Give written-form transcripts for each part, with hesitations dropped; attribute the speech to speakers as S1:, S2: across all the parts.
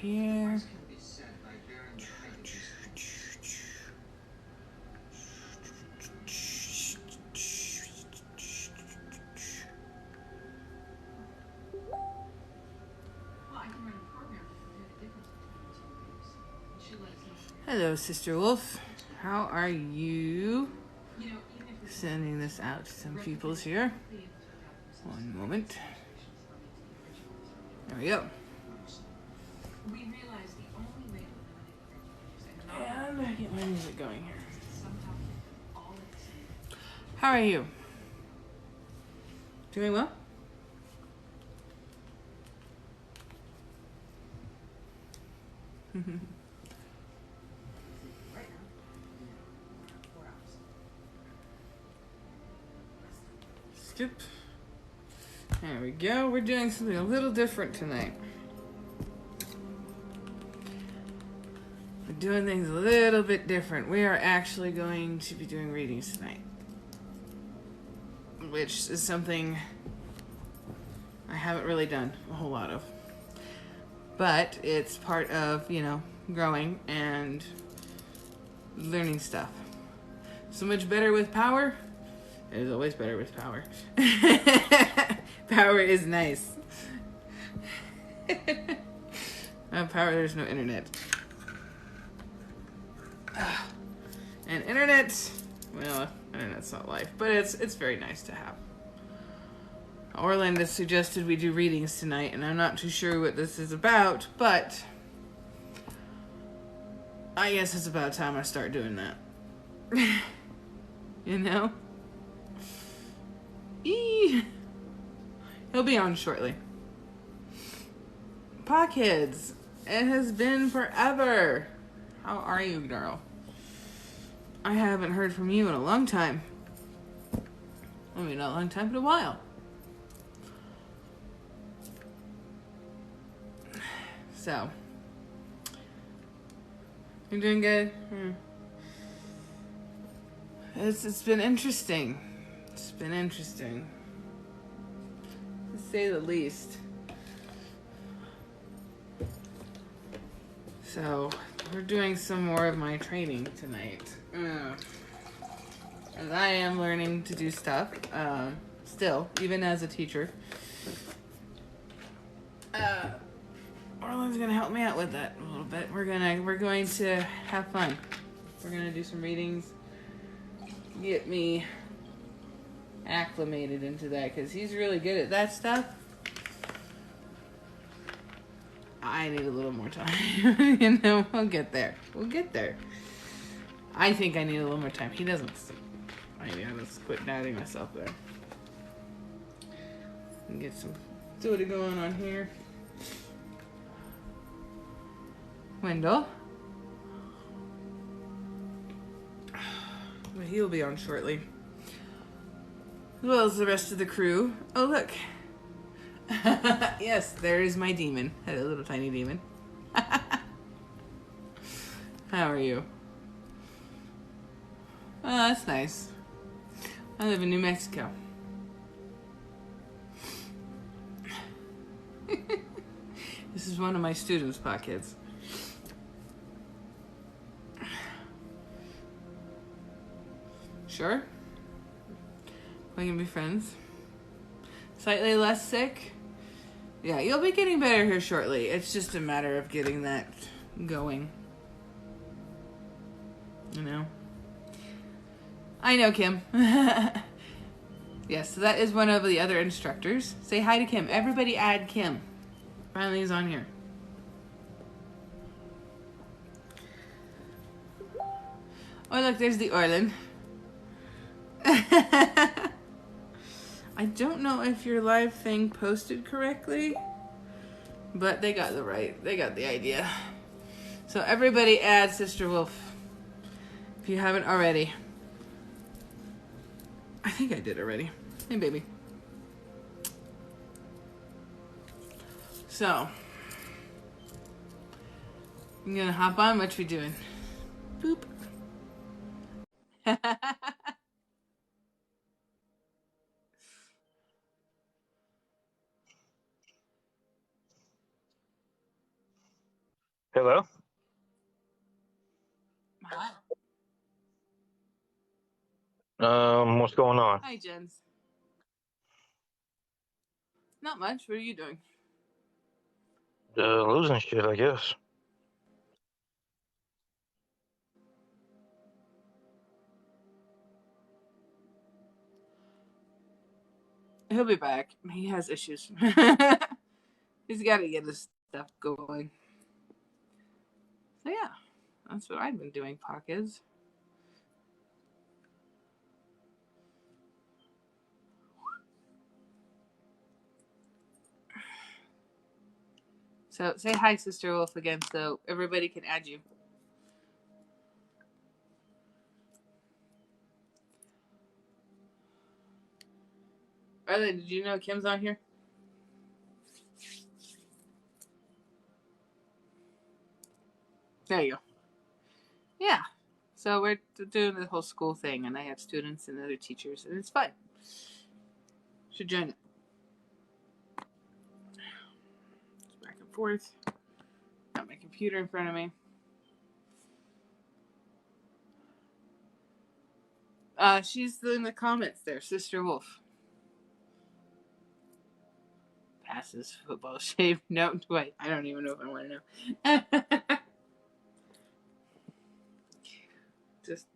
S1: here. Hello, Sister Wolf. How are you? Sending this out to some peoples here. One moment. There we go. And I get my music going here. How are you? Doing well? Skip. There we go. We're doing something a little different tonight. We're doing things a little bit different. We are actually going to be doing readings tonight, which is something I haven't really done a whole lot of. But it's part of, growing and learning stuff. So much better with power. It is always better with power. Power is nice. Without power, there's no internet. And internet, well, internet's not life, but it's very nice to have. Orland has suggested we do readings tonight, and I'm not too sure what this is about, but I guess it's about time I start doing that. He'll be on shortly. Pa Kids, it has been forever. How are you, girl? I haven't heard from you in a long time. I mean, not a long time, but a while. So, you're doing good? It's been interesting. It's been interesting, to say the least. So, we're doing some more of my training tonight. As I am learning to do stuff, still, even as a teacher. Orland's gonna help me out with that a little bit. We're going to have fun. We're gonna do some readings, get me acclimated into that, because he's really good at that stuff. I need a little more time. We'll get there. We'll get there. I think I need a little more time. He doesn't. Maybe I'll just quit doubting myself there. And get some fluidity going on here. Wendell. But he'll be on shortly. As well as the rest of the crew. Oh, look. Yes, there is my demon. Hello, little tiny demon. How are you? Oh, that's nice. I live in New Mexico. This is one of my students' Pa Kids. Sure. We can be friends. Slightly less sick. Yeah, you'll be getting better here shortly. It's just a matter of getting that going. I know, Kim. Yes, so that is one of the other instructors. Say hi to Kim. Everybody add Kim. Finally is on here. Oh, look, there's the Orland. I don't know if your live thing posted correctly, but they got the idea. So everybody add Sister Wolf if you haven't already. I think I did already. Hey, baby. So I'm gonna hop on. What we doing? Boop.
S2: Hello?
S1: Hi.
S2: What's going on?
S1: Hi, Jens. Not much. What are you doing?
S2: Losing shit, I guess.
S1: He'll be back. He has issues. He's got to get his stuff going. So yeah, that's what I've been doing, Pockets. So say hi, Sister Wolf, again, so everybody can add you. Arlen, did you know Kim's on here? There you go. Yeah. So we're doing the whole school thing, and I have students and other teachers, and it's fun. Should join it. Back and forth. Got my computer in front of me. She's in the comments there, Sister Wolf. Passes football shape. No, wait, I don't even know if I want to know. Just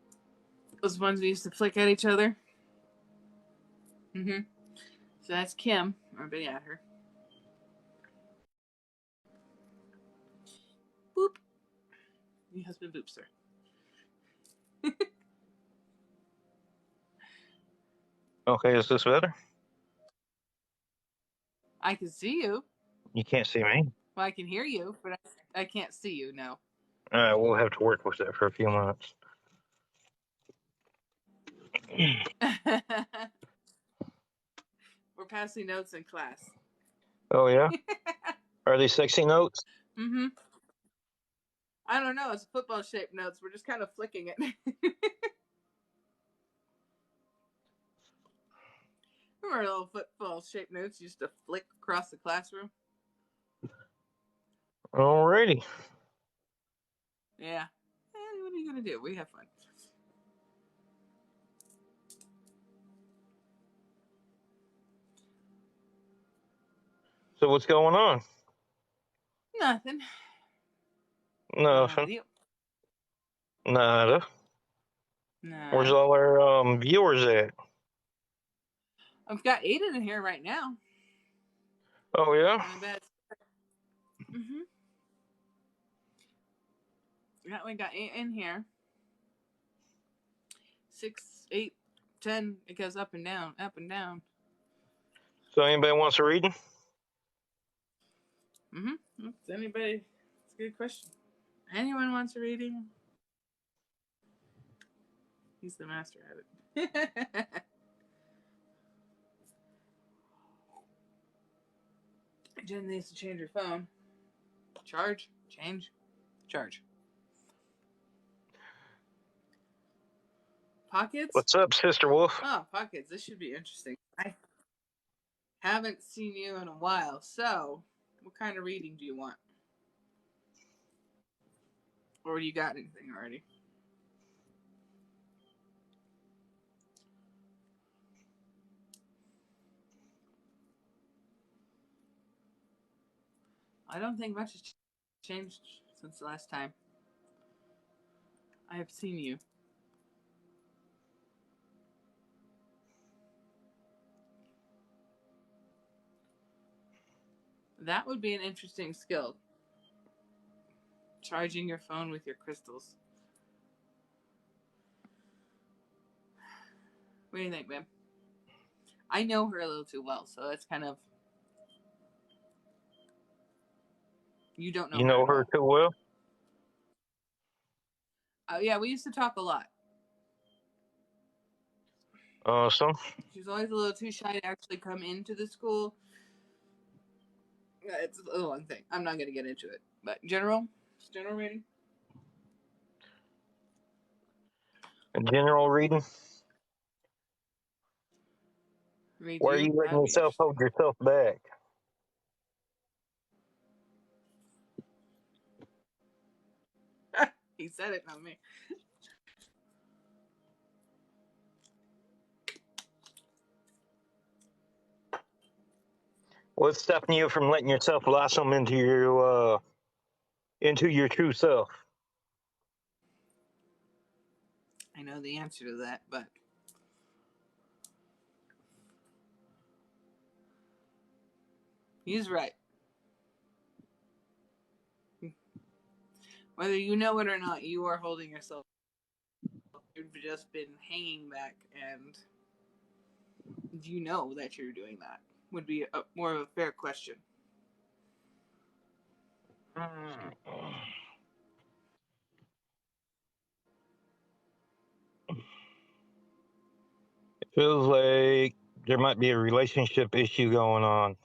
S1: those ones we used to flick at each other. Mm-hmm. So that's Kim. Everybody at her. Boop. Your husband boops her.
S2: Okay, is this better?
S1: I can see you.
S2: You can't see me.
S1: Well, I can hear you, but I can't see you, no.
S2: Alright, we'll have to work with that for a few months.
S1: We're passing notes in class.
S2: Oh, yeah? Are these sexy notes?
S1: Mm-hmm. I don't know. It's football shaped notes. We're just kind of flicking it. Remember little football shaped notes used to flick across the classroom?
S2: Alrighty.
S1: Yeah. What are you going to do? We have fun.
S2: So what's going on?
S1: Nothing.
S2: Nothing. Nada.
S1: Nah.
S2: Where's all our viewers at?
S1: I've got Aiden in here right now.
S2: Oh, yeah?
S1: Mm-hmm. We got 8 in here. 6, 8, 10. It goes up and down, up and down.
S2: So anybody wants a reading?
S1: Mm-hmm. Anybody? That's a good question. Anyone wants a reading? He's the master at it. Jen needs to change her phone. Charge, change, charge. Pockets?
S2: What's up, Sister Wolf?
S1: Oh, Pockets. This should be interesting. I haven't seen you in a while. So, what kind of reading do you want? Or do you got anything already? I don't think much has changed since the last time I have seen you. That would be an interesting skill. Charging your phone with your crystals. What do you think, babe? I know her a little too well, so that's kind of... You don't know her.
S2: You know her too well?
S1: Yeah, we used to talk a lot.
S2: Awesome.
S1: She's always a little too shy to actually come into the school. It's a long thing. I'm not going to get into it. But general reading?
S2: A general reading?
S1: Read
S2: Why are you letting yourself hold yourself back?
S1: He said it, not me.
S2: What's stopping you from letting yourself blossom into your true self?
S1: I know the answer to that, but he's right. Whether you know it or not, you are holding yourself. You've just been hanging back, and do you know that you're doing that? Would be more of a fair question.
S2: It feels like there might be a relationship issue going on.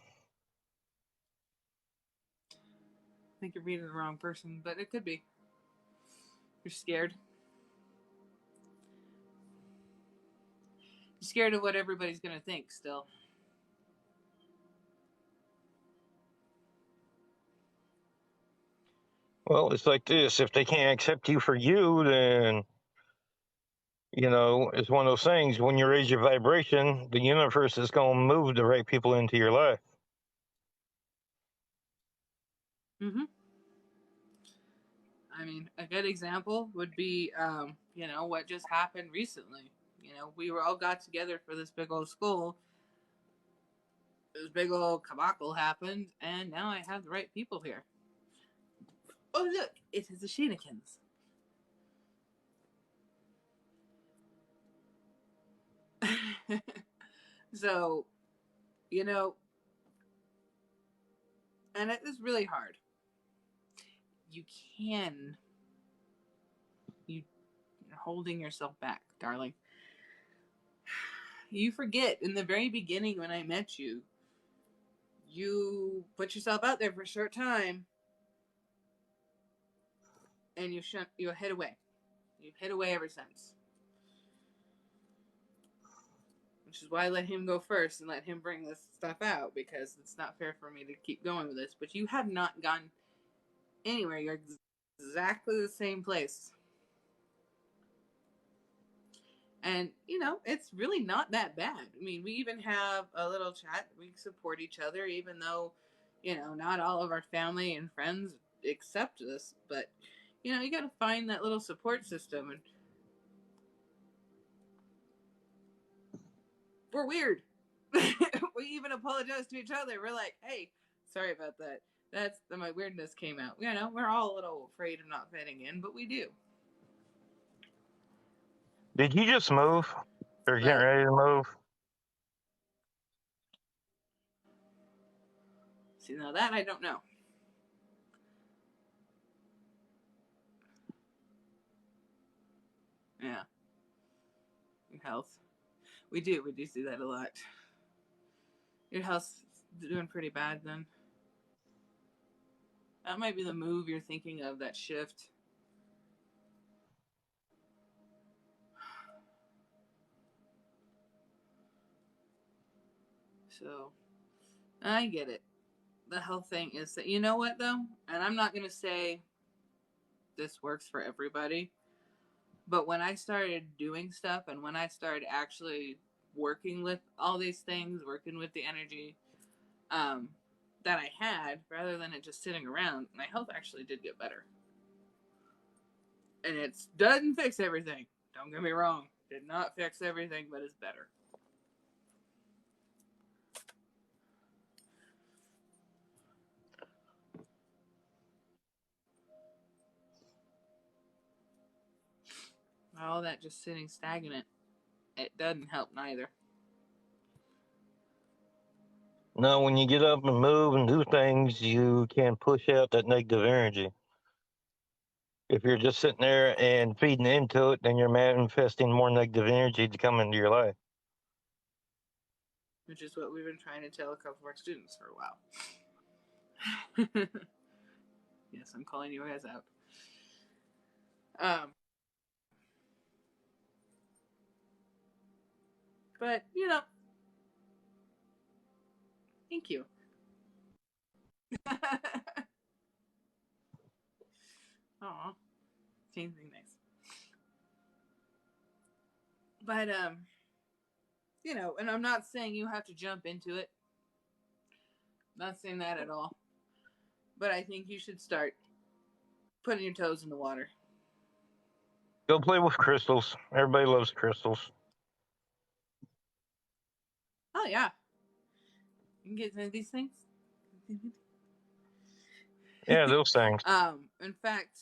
S1: I think you're reading the wrong person, but it could be. You're scared. You're scared of what everybody's going to think still.
S2: Well, it's like this. If they can't accept you for you, then, it's one of those things. When you raise your vibration, the universe is going to move the right people into your life.
S1: Mm-hmm. I mean, a good example would be, what just happened recently. We were all got together for this big old school. This big old kabacle happened, and now I have the right people here. Oh, look, it is the Sheenikins. So, and it is really hard. You're holding yourself back, darling. You forget in the very beginning when I met you, you put yourself out there for a short time, and you hid away. You've hid away ever since. Which is why I let him go first and let him bring this stuff out, because it's not fair for me to keep going with this. But you have not gone anywhere. You're exactly the same place. And, it's really not that bad. I mean, we even have a little chat. We support each other, even though, not all of our family and friends accept us. But, you got to find that little support system. And we're weird. We even apologize to each other. We're like, hey, sorry about that. My weirdness came out. We're all a little afraid of not fitting in, but we do.
S2: Did you just move? Or getting ready to move?
S1: See, now that I don't know. Yeah. Your health. We do see that a lot. Your health's doing pretty bad then. That might be the move you're thinking of, that shift. So, I get it. The health thing is that, you know what though? And I'm not going to say this works for everybody, but when I started doing stuff and when I started actually working with all these things, working with the energy that I had, rather than it just sitting around, my health actually did get better. And it doesn't fix everything. Don't get me wrong. Did not fix everything, but it's better. All that just sitting stagnant, it doesn't help neither.
S2: No, when you get up and move and do things, you can push out that negative energy. If you're just sitting there and feeding into it, then you're manifesting more negative energy to come into your life.
S1: Which is what we've been trying to tell a couple of our students for a while. Yes, I'm calling you guys out. But, thank you. Aw. Shane's being nice. But and I'm not saying you have to jump into it. Not saying that at all. But I think you should start putting your toes in the water.
S2: Go play with crystals. Everybody loves crystals.
S1: Oh yeah. You can get some of these things.
S2: Yeah, those things.
S1: In fact,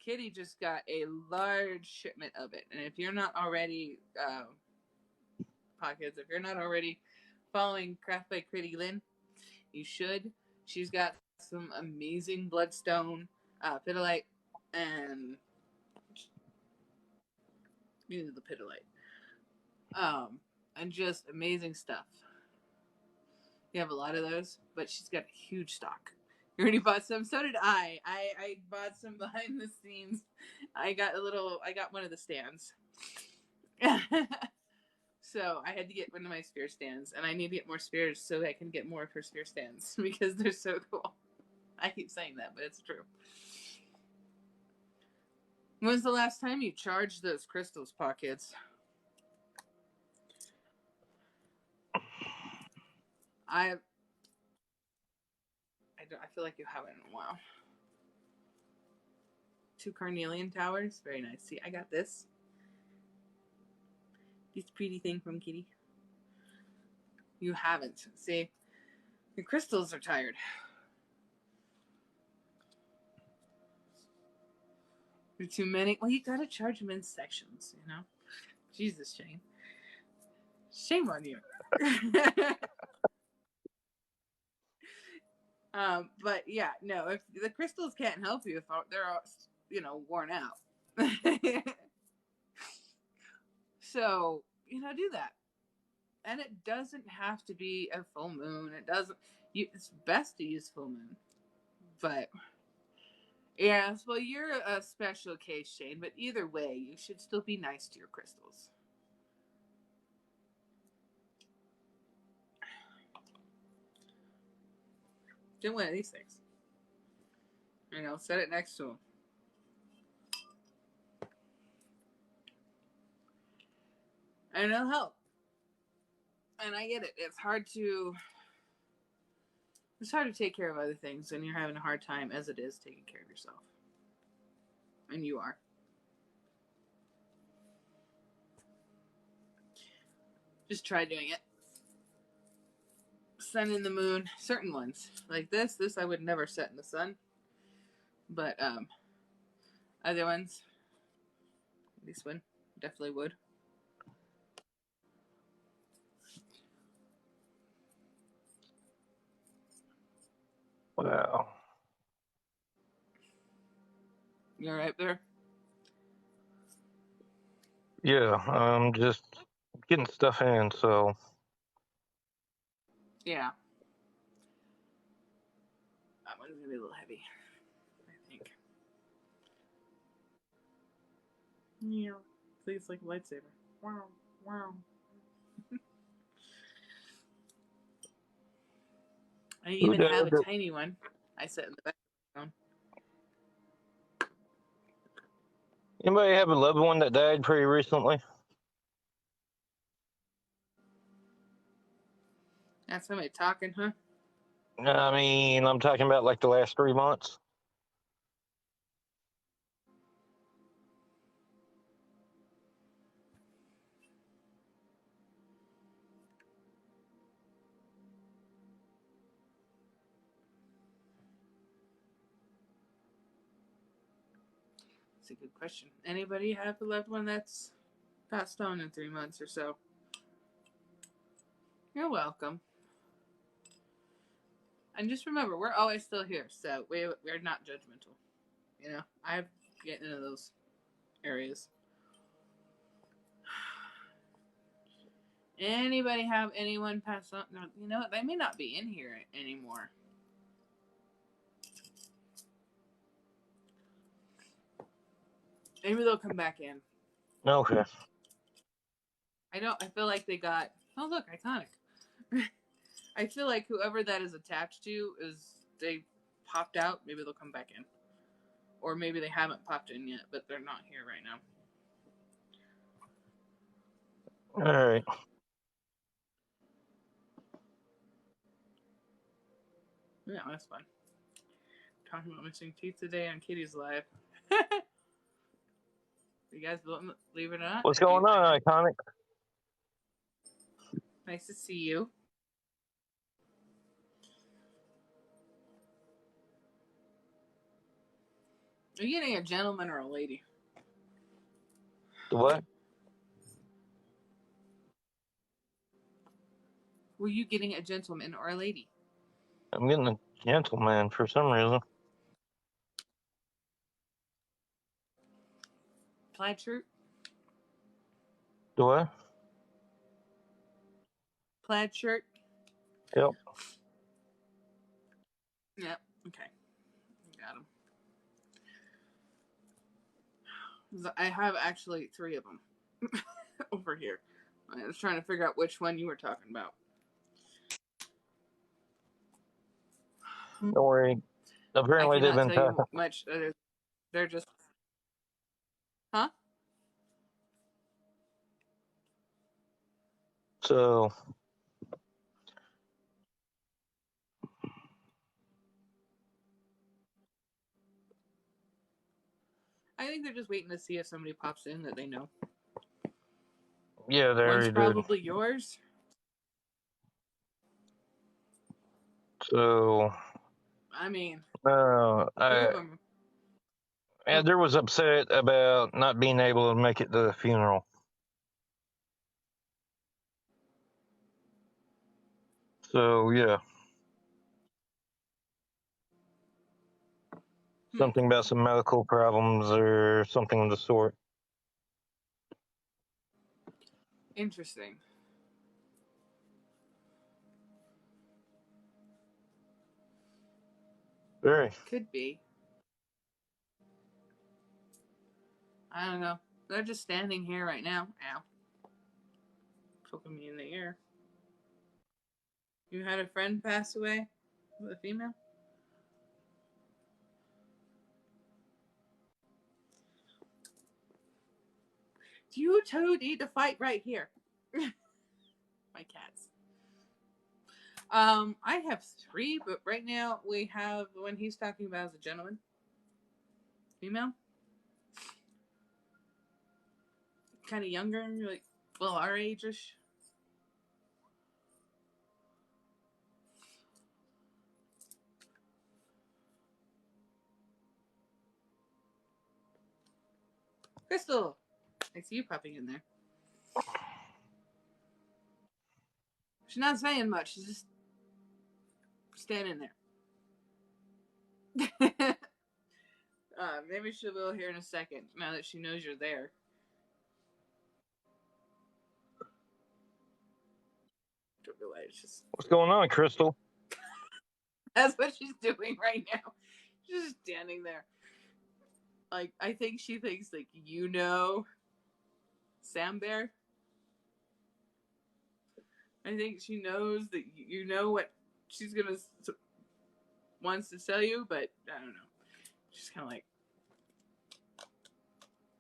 S1: Kitty just got a large shipment of it. And if you're not already pockets, if you're not already following Craft by Pretty Lynn, you should. She's got some amazing bloodstone, pitolite, and the pitolite. And just amazing stuff. You have a lot of those, but she's got a huge stock. You already bought some. So did I. I bought some behind the scenes. I got one of the stands. So I had to get one of my sphere stands, and I need to get more spheres so I can get more of her sphere stands because they're so cool. I keep saying that, but it's true. When's the last time you charged those crystals, Pockets? I feel like you haven't in a while. 2 carnelian towers. Very nice. See, I got this. This pretty thing from Kitty. You haven't. See, your crystals are tired. There are too many. Well, you gotta charge them in sections, Jesus, Shane. Shame on you. But yeah, no, if the crystals can't help you if they're all, worn out. So, do that. And it doesn't have to be a full moon. It's best to use full moon. But yes, well, you're a special case, Shane, but either way, you should still be nice to your crystals. Get one of these things. Set it next to them. And it'll help. And I get it. It's hard to take care of other things when you're having a hard time as it is taking care of yourself. And you are. Just try doing it. Sun and the moon, certain ones. Like this I would never set in the sun. But other ones, this one definitely would.
S2: Wow.
S1: You all right there?
S2: Yeah, I'm just getting stuff in, so.
S1: Yeah. That one's gonna be a little heavy, I think. Yeah. See, it's like a lightsaber. Wow. Wow. I even have a tiny one. I set in the background.
S2: Anybody have a loved one that died pretty recently?
S1: That's somebody talking, huh?
S2: I mean, I'm talking about like the last 3 months.
S1: That's a good question. Anybody have a loved one that's passed on in 3 months or so? You're welcome. And just remember, we're always still here, so we're not judgmental. I've get into those areas. Anybody have anyone pass on? No, you know what? They may not be in here anymore. Maybe they'll come back in.
S2: Okay.
S1: I feel like they got. Oh, look, iconic. I feel like whoever that is attached to popped out, maybe they'll come back in. Or maybe they haven't popped in yet, but they're not here right now.
S2: All right.
S1: Yeah, that's fun. Talking about missing teeth today on Kitty's Live. You guys believe it or not?
S2: What's going on, Iconic?
S1: Nice to see you. Are you getting a gentleman or a lady?
S2: What?
S1: Were you getting a gentleman or a lady?
S2: I'm getting a gentleman for some reason.
S1: Plaid shirt?
S2: What?
S1: Plaid shirt?
S2: Yep.
S1: Yep. Okay. Got him. I have actually 3 of them over here. I was trying to figure out which one you were talking about.
S2: Don't worry. Apparently they've been
S1: tell you much. They're just, huh?
S2: So
S1: I think they're just waiting to see if somebody pops in that they know.
S2: yeah, they
S1: One's
S2: already
S1: probably yours.
S2: So
S1: I mean,
S2: there was upset about not being able to make it to the funeral. So yeah. Something about some medical problems or something of the sort.
S1: Interesting.
S2: Very.
S1: Could be. I don't know. They're just standing here right now. Ow. Poking me in the ear. You had a friend pass away with a female? You two need to fight right here. My cats. I have 3, but right now we have the one he's talking about as a gentleman. Female. Kind of younger, like, well, our age-ish. Crystal! I see you popping in there. She's not saying much. She's just standing there. Maybe she will here in a second, now that she knows you're there. Don't know why, it's just...
S2: What's going on, Crystal?
S1: That's what she's doing right now. She's just standing there. Like, I think she thinks, like, you know Sam Bear. I think she knows that you know what she's gonna wants to tell you, but I don't know. She's kind of like,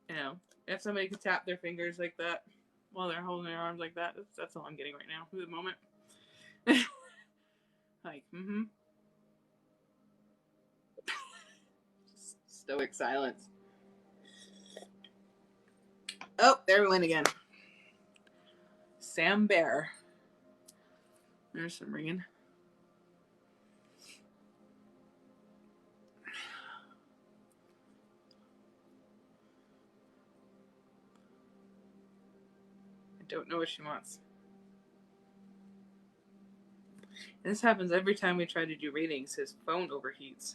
S1: you know, if somebody could tap their fingers like that while they're holding their arms like that, that's all I'm getting right now for the moment. Like, stoic silence. Oh, there we went again. Sam Bear. There's some ringing. I don't know what she wants. This happens every time we try to do readings. His phone overheats.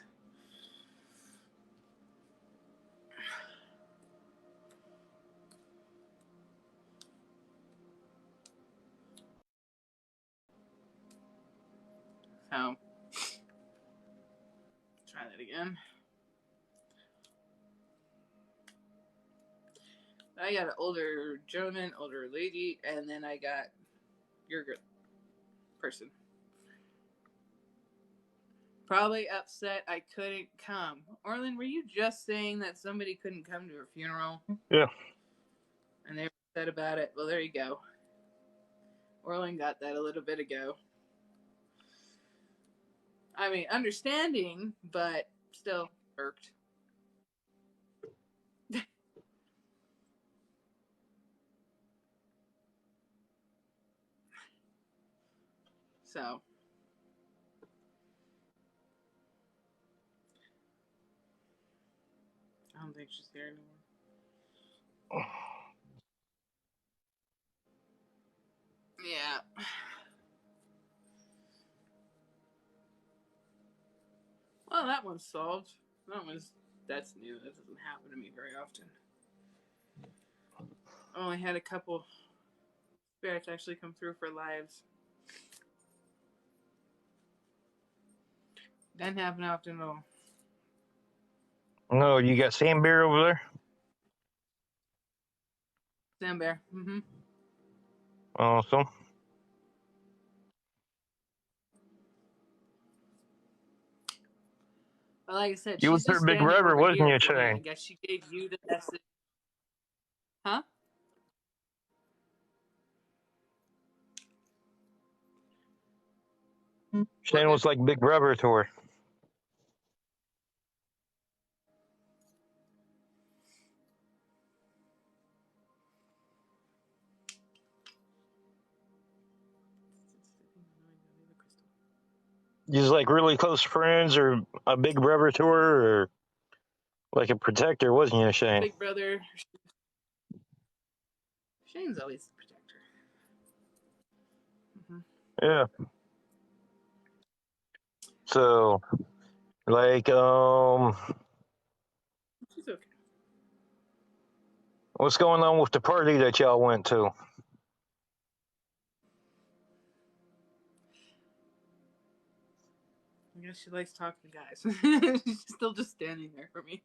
S1: So, try that again. I got an older gentleman, older lady, and then I got your person. Probably upset I couldn't come. Orlin, were you just saying that somebody couldn't come to her funeral?
S2: Yeah.
S1: And they were upset about it? Well, there you go. Orlin got that a little bit ago. I mean, understanding, but still irked. So, I don't think she's there anymore. Yeah. Well, that one's solved. That's new. That doesn't happen to me very often. I only had a couple spirits actually come through for lives. Doesn't happen often at all.
S2: No, you got Sam Bear over there?
S1: Sam Bear. Mm-hmm.
S2: Awesome.
S1: But like I said,
S2: You
S1: she's
S2: was her
S1: just
S2: big
S1: standing
S2: brother,
S1: over
S2: wasn't
S1: here
S2: you,
S1: for me. I
S2: Shane?
S1: guess she gave you the message. Huh?
S2: Shane was like big brother to her. You was like really close friends or a big brother to her or like a protector, wasn't you, Shane?
S1: Big brother. Shane's always the protector. Mm-hmm.
S2: Yeah. So, like,
S1: She's okay.
S2: what's going on with the party that y'all went to?
S1: I guess she likes talking to guys. She's still just standing there for me.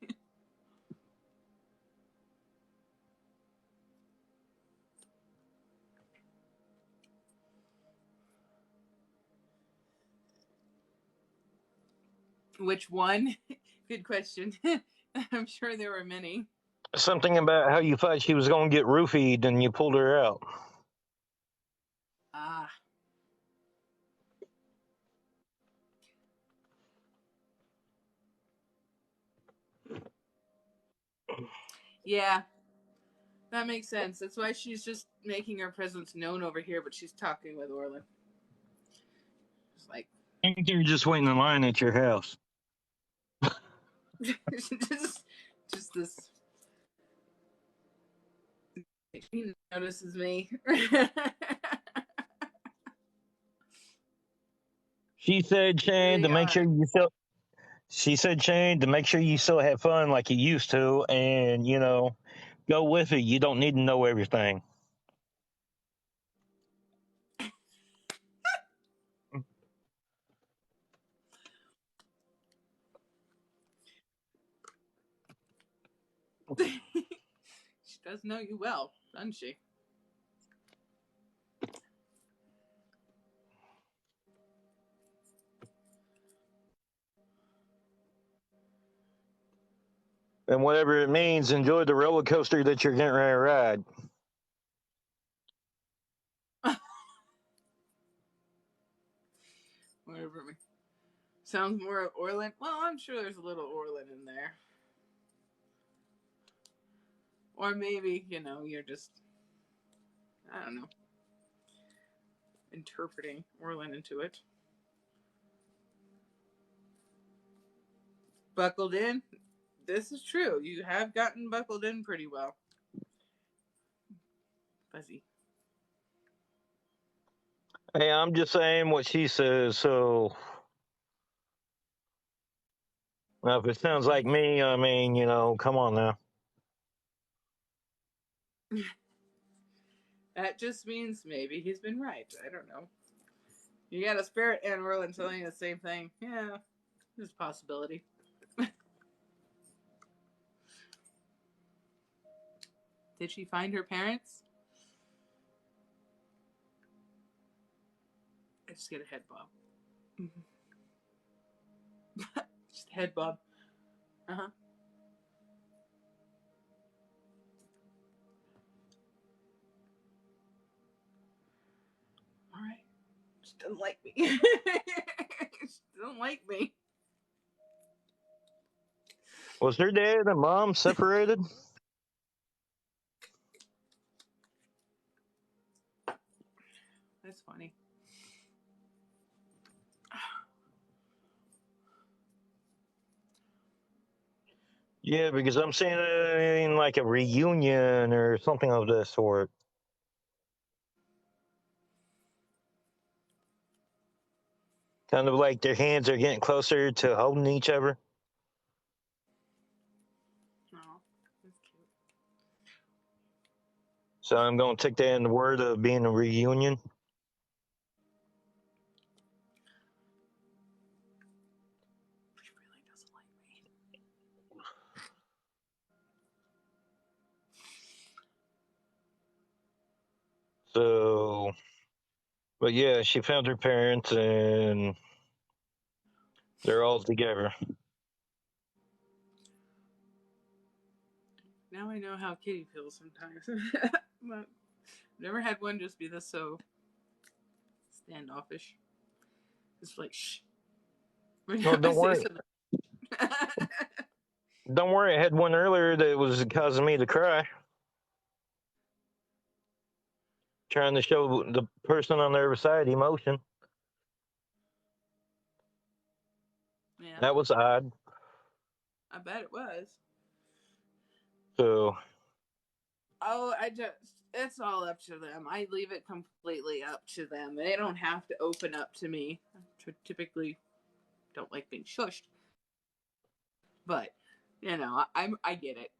S1: Which one? Good question. I'm sure there were many.
S2: Something about how you thought she was going to get roofied and you pulled her out.
S1: Ah. Yeah, that makes sense. That's why she's just making her presence known over here, but she's talking with Orlin. Just like.
S2: I think they're just waiting in line at your house.
S1: just this. He notices me.
S2: She said, Shane, to make sure you still. She said, Shane, to make sure you still have fun like you used to, and go with it. You don't need to know everything.
S1: She does know you well, doesn't she?
S2: And whatever it means, enjoy the roller coaster that you're getting ready to ride.
S1: Whatever. Sounds more Orlin. Well, I'm sure there's a little Orlin in there. Or maybe, you're just, I don't know, interpreting Orlin into it. Buckled in? This is true. You have gotten buckled in pretty well. Fuzzy.
S2: Hey, I'm just saying what she says, so now if it sounds like me, I mean, come on now.
S1: That just means maybe he's been right. I don't know. You got a spirit and Orlin telling you the same thing. Yeah, there's a possibility. Did she find her parents? I just get a head bob. Head bob. Uh-huh. All right. She doesn't like me. She doesn't like me.
S2: Was her dad and mom separated?
S1: That's funny.
S2: Yeah, because I'm seeing like a reunion or something of this sort. Kind of like their hands are getting closer to holding each other.
S1: Oh, that's cute.
S2: So I'm going to take that in the word of being a reunion.
S1: She really doesn't like me.
S2: So, but yeah, she found her parents and they're all together.
S1: Now I know how Kitty feels sometimes. But never had one just be this so standoffish. It's like, shh.
S2: No, don't worry. Don't worry. I had one earlier that was causing me to cry. Trying to show the person on the other side emotion.
S1: Yeah,
S2: That was odd.
S1: I bet it was.
S2: So,
S1: Oh, it's all up to them. I leave it completely up to them. They don't have to open up to me. I typically don't like being shushed. But, I get it.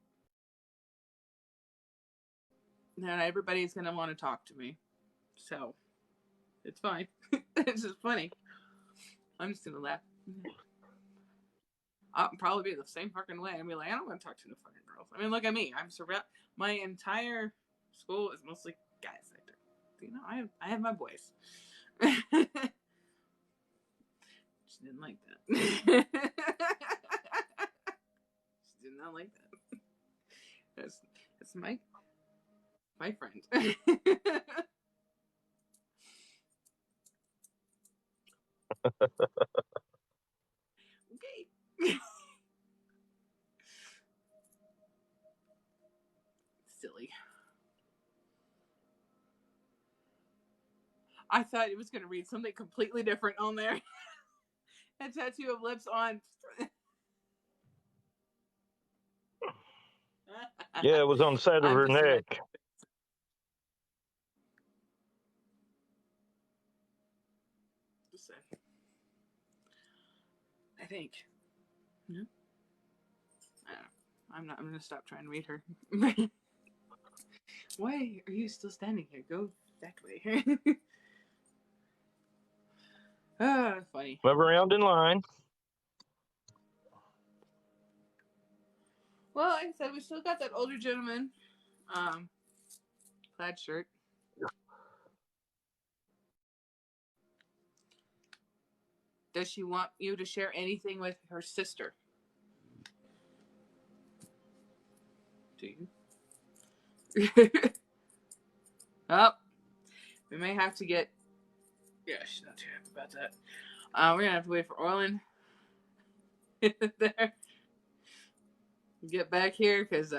S1: Not everybody's going to want to talk to me. So, it's fine. It's just funny. I'm just going to laugh. I'll probably be the same fucking way. I'll be like, I don't want to talk to no fucking girls. I mean, look at me. I'm surrounded. My entire school is mostly guys. I have my boys. She didn't like that. She did not like that. That's my friend. Okay. Silly. I thought it was going to read something completely different on there. A tattoo of lips on.
S2: yeah, it was on the side of
S1: I'm
S2: her
S1: just
S2: neck.
S1: I think. No? I'm not. I'm gonna stop trying to read her. Why are you still standing here? Go that way. Ah, funny.
S2: Move around in line.
S1: Well, like I said, we still got that older gentleman, plaid shirt. Does she want you to share anything with her sister? Do you? Oh, we may have to get. Yeah, she's not too happy about that. We're gonna have to wait for Orlin there. Get back here because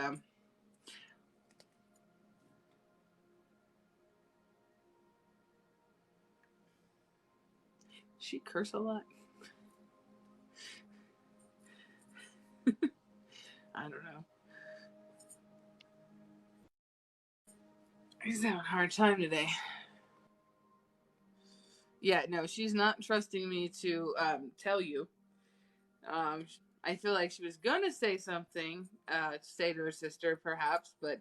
S1: she curse a lot. I don't know. He's having a hard time today. Yeah, no, she's not trusting me to tell you. I feel like she was gonna say something to say to her sister, perhaps, but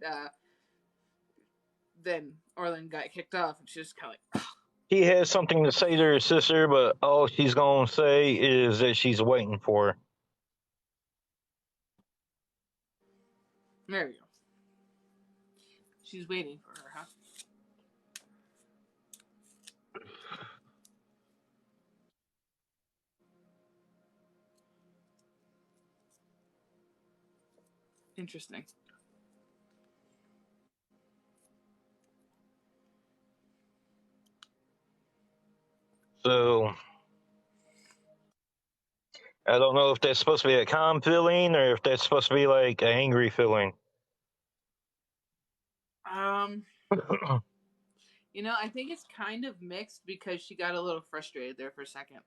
S1: then Orlin got kicked off, and she's just kind of like,
S2: She has something to say to her sister, but all she's going to say is that she's waiting for her.
S1: there you go. She's waiting for her, huh? Interesting.
S2: So I don't know if that's supposed to be a calm feeling or if that's supposed to be like an angry feeling.
S1: You know, I think it's kind of mixed because she got a little frustrated there for a second.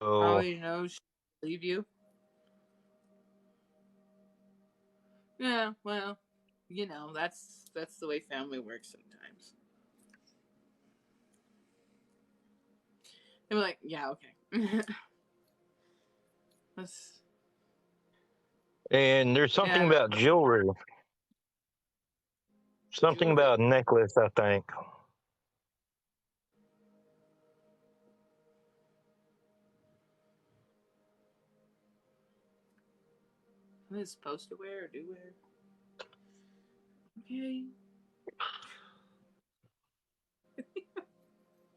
S1: Oh,
S2: So
S1: you know, she leave you. Yeah, well, you know, that's the way family works sometimes. They were like, yeah, okay. Let's.
S2: and there's something
S1: Yeah,
S2: about jewelry. Something
S1: jewelry.
S2: about a necklace, I think.
S1: What is supposed to wear or do wear? Okay.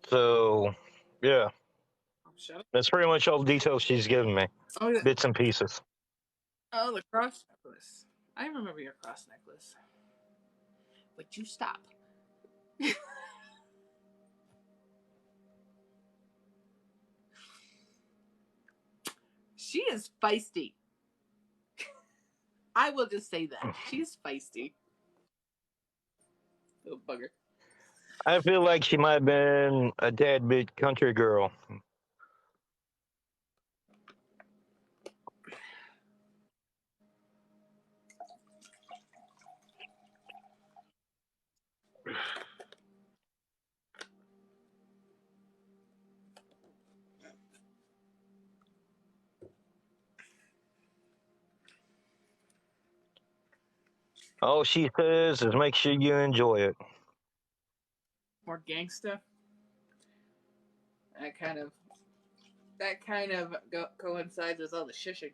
S2: So yeah,
S1: Oh, shut up.
S2: that's pretty much all the details she's given me.
S1: Oh, yeah.
S2: Bits and pieces.
S1: Oh, the cross necklace. I remember your cross necklace. But you stop. She is feisty. I will just say that. She's feisty. Little bugger.
S2: I feel like she might have been a tad bit country girl. All she says is make sure you enjoy it.
S1: More gangsta. That kind of coincides with all the shishing.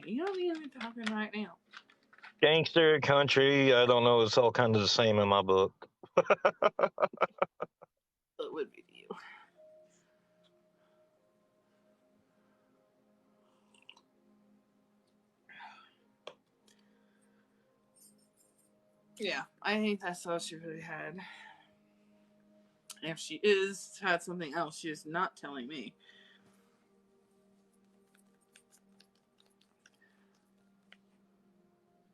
S1: You don't even talking right now.
S2: Gangster, country, I don't know, it's all kind of the same in my book.
S1: It would be to you. Yeah, I think that's all she really had. If she had something else, she is not telling me.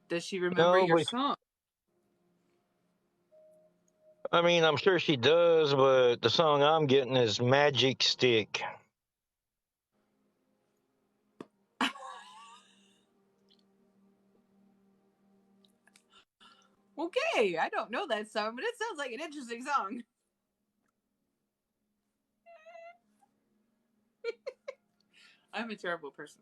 S1: Does she remember
S2: No,
S1: your
S2: but
S1: song?
S2: I mean, I'm sure she does, but the song I'm getting is Magic Stick.
S1: Okay, I don't know that song, but it sounds like an interesting song. I'm a terrible person.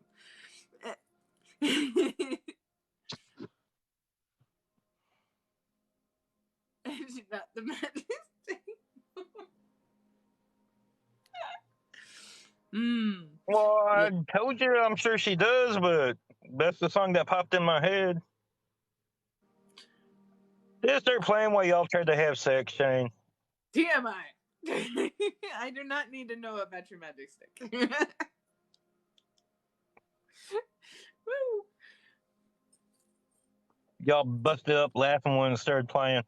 S1: She's not the magic stick.
S2: Well,
S1: Yeah.
S2: I told you I'm sure she does, but that's the song that popped in my head. Just start playing while y'all try to have sex, Shane.
S1: TMI. I do not need to know about your magic stick. Woo.
S2: Y'all busted up laughing when it started playing.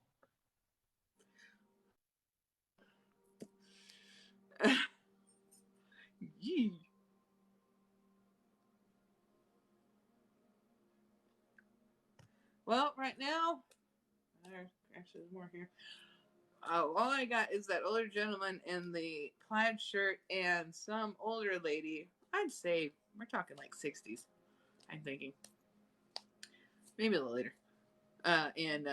S1: Yee. Well, right now, actually, there's more here. All I got is that older gentleman in the plaid shirt and some older lady. I'd say we're talking like 60s. I'm thinking maybe a little later. And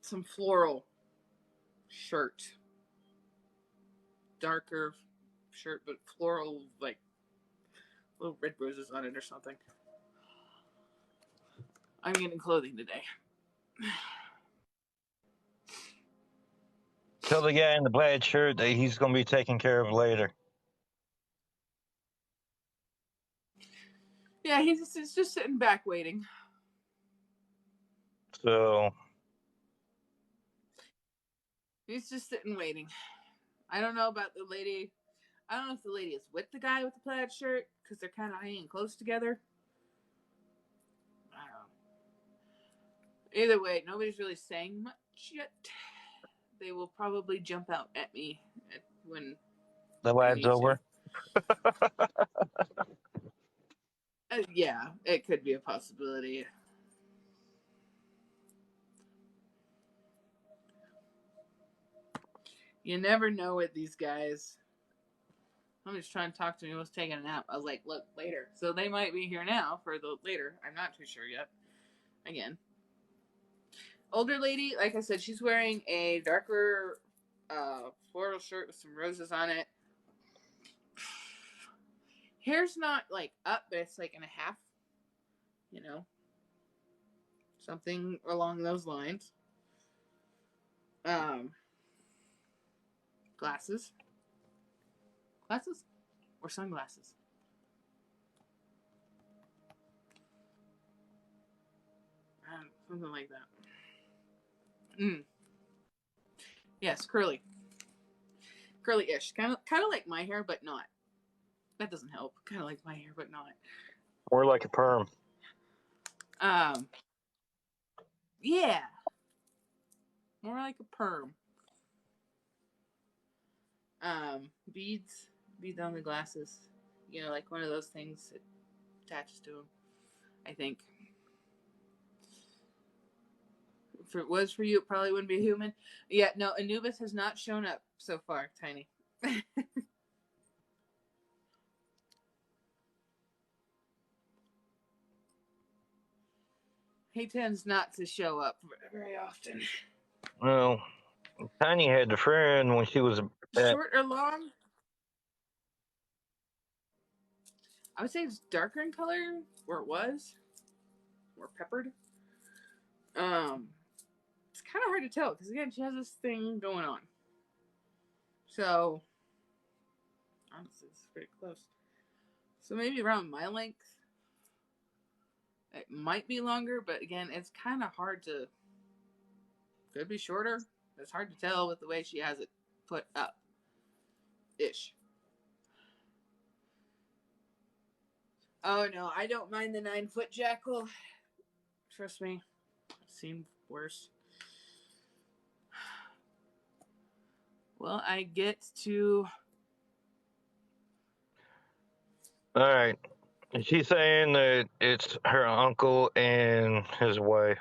S1: some floral shirt, darker shirt, but floral, like little red roses on it or something. I'm getting clothing today.
S2: Tell the guy in the plaid shirt that he's going to be taken care of later.
S1: Yeah, he's just sitting back waiting.
S2: So
S1: He's just sitting waiting. I don't know about the lady. I don't know if the lady is with the guy with the plaid shirt because they're kind of hanging close together. I don't know. Either way, nobody's really saying much yet. They will probably jump out at me when
S2: the
S1: I
S2: lad's
S1: need to.
S2: over.
S1: Yeah, it could be a possibility. You never know with these guys. Somebody's trying to talk to me. Was taking a nap. I was like, look, later. So they might be here now for the later. I'm not too sure yet. Again, older lady. Like I said, she's wearing a darker floral shirt with some roses on it. Hair's not like up, but it's like in a half. You know, something along those lines. Glasses or sunglasses. Something like that. Yes, curly-ish, kind of like my hair, but not. That doesn't help. Kind of like my hair, but not.
S2: More like a perm.
S1: Yeah, more like a perm. Beads on the glasses. You know, like one of those things that attaches to them. I think. If it was for you, it probably wouldn't be a human. Yeah, no, Anubis has not shown up so far, Tiny. He tends not to show up very often.
S2: Well, Tiny had a friend when she was
S1: Short or long? I would say it's darker in color, or it was. More peppered. It's kind of hard to tell because again, she has this thing going on. So, honestly, it's pretty close. So maybe around my length. It might be longer, but again, it's kind of hard to. Could be shorter. It's hard to tell with the way she has it put up. Ish. Oh no, I don't mind the 9-foot jackal. Trust me, I've seen worse. Well, I get to.
S2: all right. And she's saying that it's her uncle and his wife,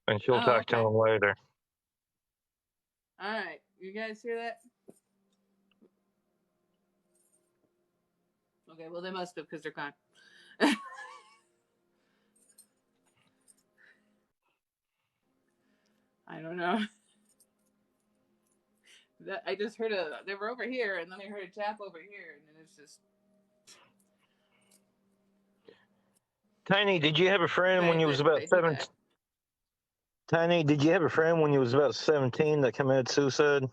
S2: and she'll
S1: Oh,
S2: talk to
S1: okay.
S2: him later.
S1: All right, you guys hear that? Okay, well they must have because they're gone. I don't know. I just heard they were over here, and then I heard a tap over here, and then it's just.
S2: Tiny, did you have a friend when you was about
S1: They do
S2: 7?
S1: that.
S2: Tiny, did you have a friend when you was about 17 that committed suicide?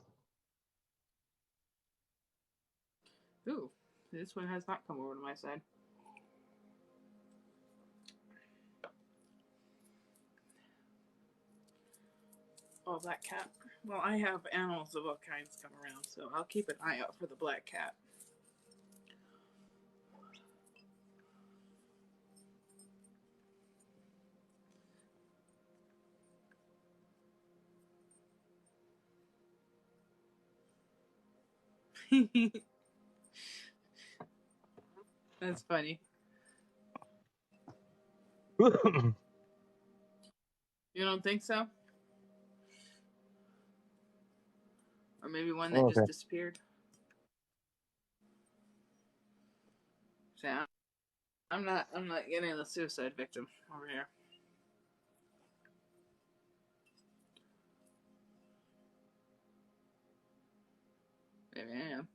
S1: Ooh, this one has not come over to my side. Oh, black cat. Well, I have animals of all kinds come around, so I'll keep an eye out for the black cat. That's funny. You don't think so? Or maybe one that just
S2: Okay.
S1: disappeared? So I'm not getting the suicide victim over here. Maybe I am.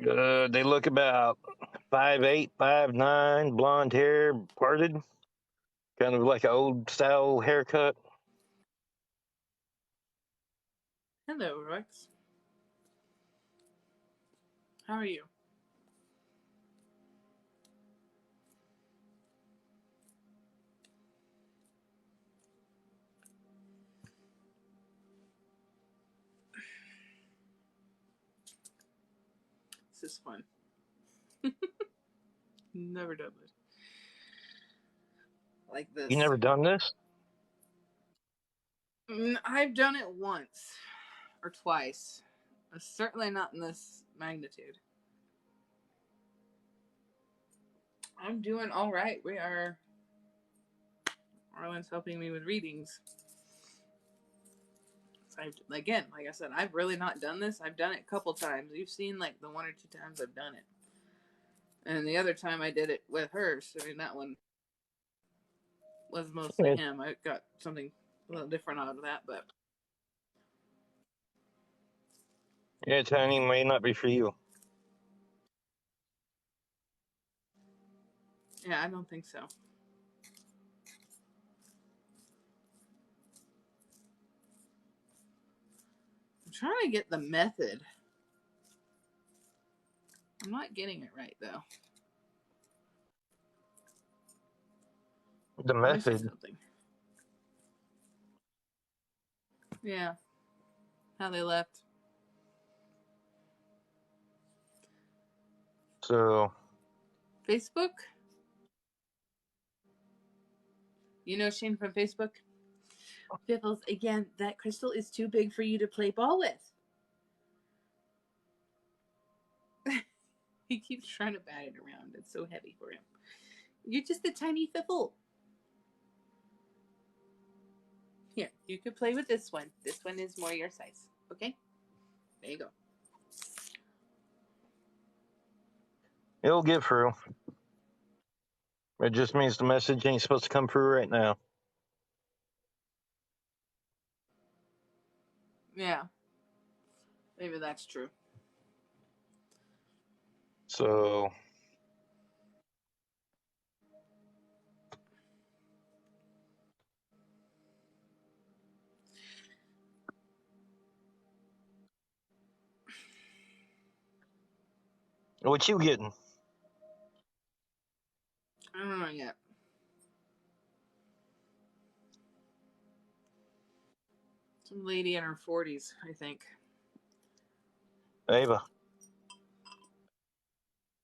S1: I don't know.
S2: They look about 5'8", 5'9", blonde hair, parted, kind of like an old style haircut.
S1: Hello, Rex. How are you? This is fun. Never done this. Like this.
S2: You never done this?
S1: I've done it once or twice. Certainly not in this magnitude. I'm doing all right. Arlen's helping me with readings. So again, like I said, I've really not done this. I've done it a couple times. You've seen like the 1 or 2 times I've done it. And the other time I did it with her. So that one was mostly him. I got something a little different out of that, but
S2: Yeah, Tiny may not be for you.
S1: yeah, I don't think so. I'm trying to get the method. I'm not getting it right though.
S2: The method.
S1: Yeah. How they left.
S2: So.
S1: Facebook? You know Shane from Facebook? Biffles, again, that crystal is too big for you to play ball with. He keeps trying to bat it around. It's so heavy for him. You're just a tiny fiffle. Here, you could play with this one. This one is more your size. Okay? There you go.
S2: It'll get through. It just means the message ain't supposed to come through right now.
S1: Yeah. Maybe that's true.
S2: So. What you getting?
S1: I don't know yet. Some lady in her 40s, I think.
S2: Ava.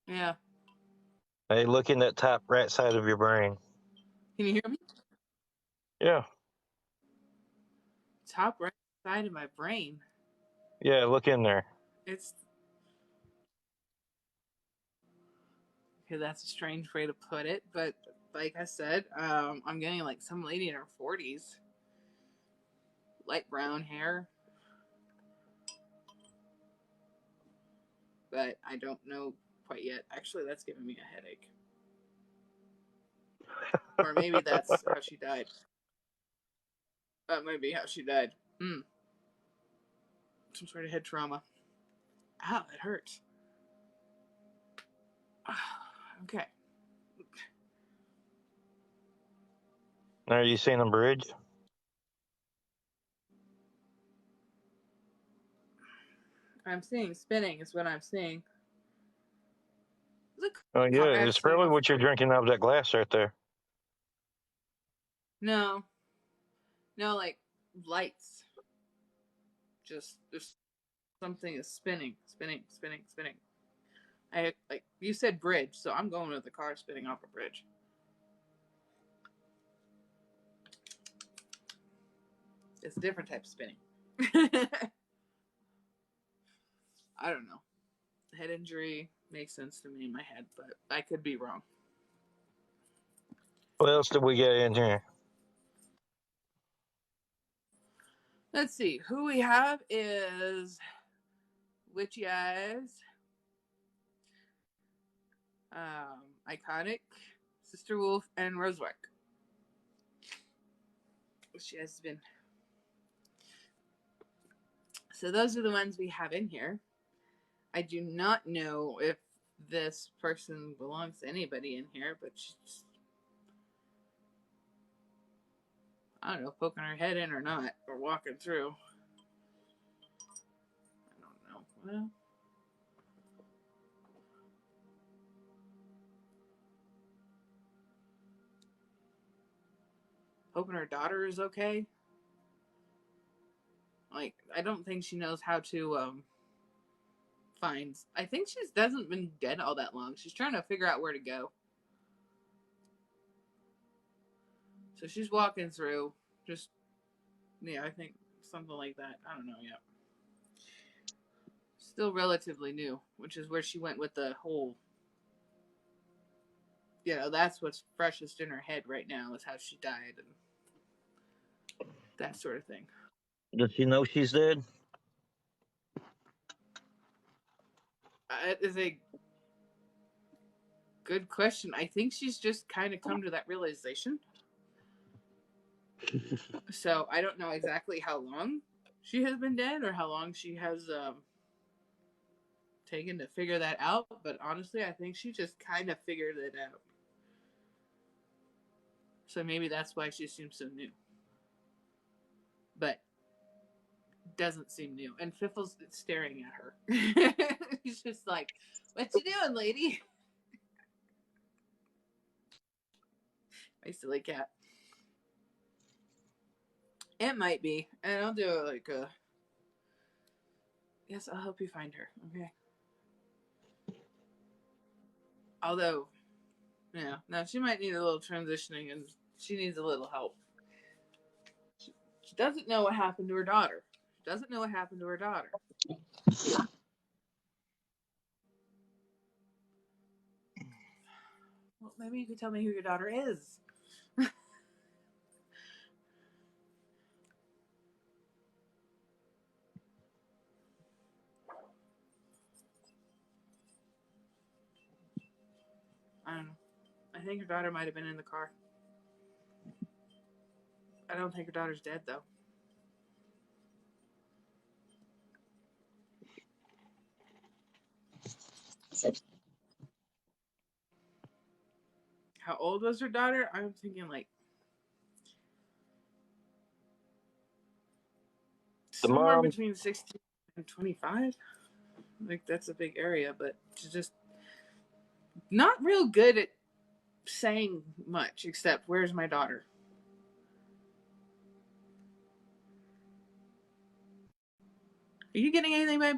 S1: Yeah.
S2: Hey, look in that top right side of your brain.
S1: Can you hear me?
S2: Yeah.
S1: Top right side of my brain.
S2: Yeah, look in there.
S1: It's okay. That's a strange way to put it, but like I said, I'm getting like some lady in her 40s, light brown hair, but I don't know quite yet. Actually, that's giving me a headache, or maybe that's how she died. That might be how she died. Some sort of head trauma. Ow, it hurts. Okay.
S2: Now, are you seeing a bridge?
S1: I'm seeing spinning is what I'm seeing. Look.
S2: Oh, yeah, it's probably what you're drinking out of that glass right there.
S1: No, like lights. Just there's something is spinning. I like you said bridge, so I'm going with the car spinning off a bridge. It's a different type of spinning. I don't know. Head injury makes sense to me in my head, but I could be wrong.
S2: What else did we get in here?
S1: Let's see. Who we have is Witchy Eyes, Iconic, Sister Wolf, and Rosewark. She has been. So those are the ones we have in here. I do not know if this person belongs to anybody in here, but she's, I don't know, poking her head in or not, or walking through. I don't know. Well, hoping her daughter is okay. Like, I don't think she knows how to finds. I think she hasn't been dead all that long. She's trying to figure out where to go. So she's walking through, just, I think something like that. I don't know yet. Still relatively new, which is where she went with the whole, that's what's freshest in her head right now is how she died and that sort of thing.
S2: Does she know she's dead?
S1: It is a good question. I think she's just kind of come to that realization. So I don't know exactly how long she has been dead or how long she has taken to figure that out. But honestly, I think she just kind of figured it out. So maybe that's why she seems so new. But doesn't seem new. And Fiffle's staring at her. He's just like, what you doing, lady? My silly cat. It might be. And I'll do it like a... Yes, I'll help you find her. Okay. Although, now she might need a little transitioning and she needs a little help. She doesn't know what happened to her daughter. Well, maybe you could tell me who your daughter is. I don't know. I think her daughter might have been in the car. I don't think her daughter's dead, though. How old was her daughter? I'm thinking like somewhere between 16 and 25. Like that's a big area, but she's just not real good at saying much except "Where's my daughter?" Are you getting anything, babe?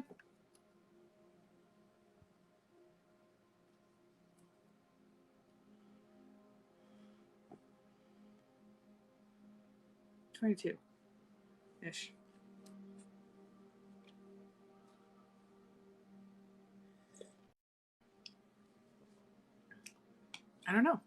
S1: $22-ish. I don't know.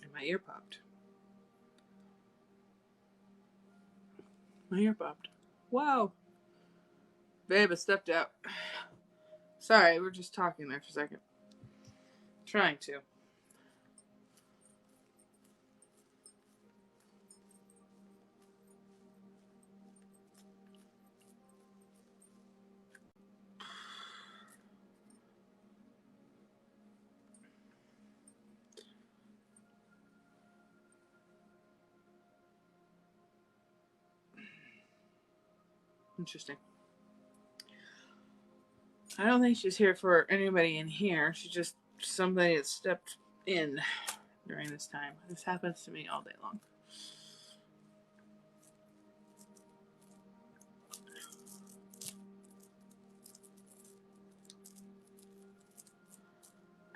S1: And my ear popped. Wow. Babe, I stepped out. Sorry, we're just talking there for a second. Trying to. Interesting. I don't think she's here for anybody in here. She's just somebody that stepped in during this time. This happens to me all day long.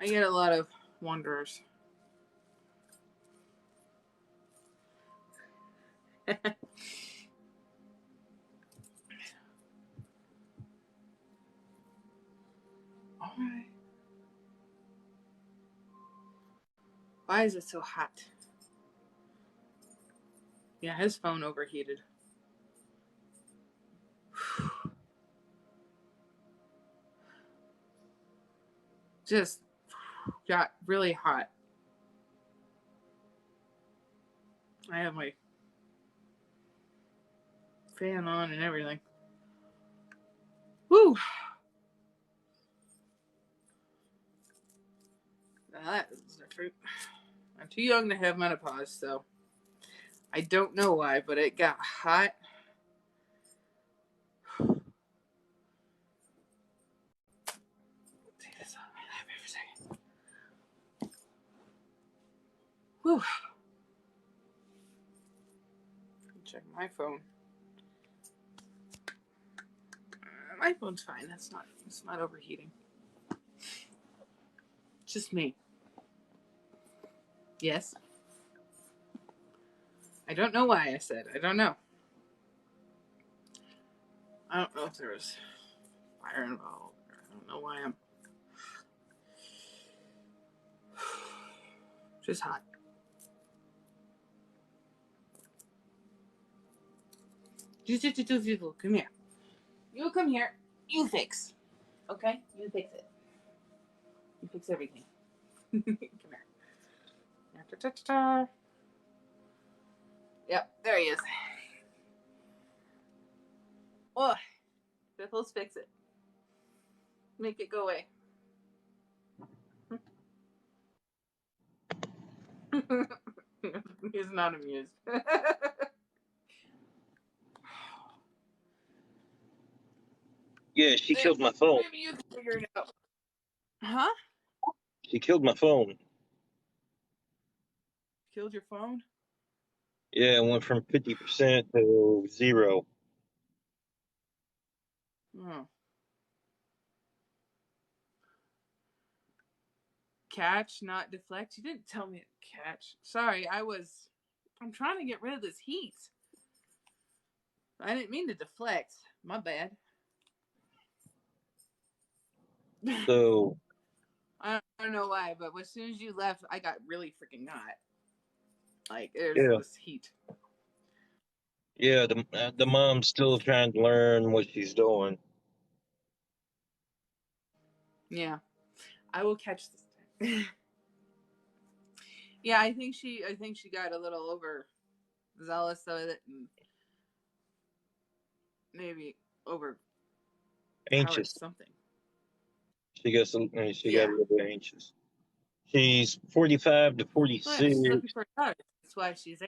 S1: I get a lot of wanderers. Alright. Why is it so hot? Yeah, his phone overheated. Just got really hot. I have my fan on and everything. Woo! That is the fruit. I too young to have menopause, so I don't know why, but it got hot. Take this off my lap for a second. Whew. Check my phone. My phone's fine. It's not overheating. It's just me. Yes. I don't know why I said. I don't know. I don't know if there was fire involved. I don't know why I'm just hot. Come here. You come here. You fix. Okay? You fix it. You fix everything. Come here. Yep, there he is. Oh, Biffles, fix it. Make it go away. He's not amused.
S2: Yeah, she killed my phone.
S1: Maybe you can figure it out. Huh?
S2: She killed my phone.
S1: Killed your phone?
S2: Yeah, it went from 50% to 0.
S1: Oh. Catch, not deflect. You didn't tell me to catch. Sorry, I'm trying to get rid of this heat. I didn't mean to deflect. My bad.
S2: So
S1: I don't know why, but as soon as you left, I got really freaking hot. Like, there's
S2: yeah,
S1: this heat.
S2: yeah. The mom's still trying to learn what she's doing.
S1: Yeah. I will catch this. Yeah, I think she got a little overzealous of it and maybe overpowered
S2: Anxious.
S1: something.
S2: She got a
S1: Yeah.
S2: little bit anxious. She's 45 to
S1: Well,
S2: 46.
S1: she's looking for a daughter. That's why she's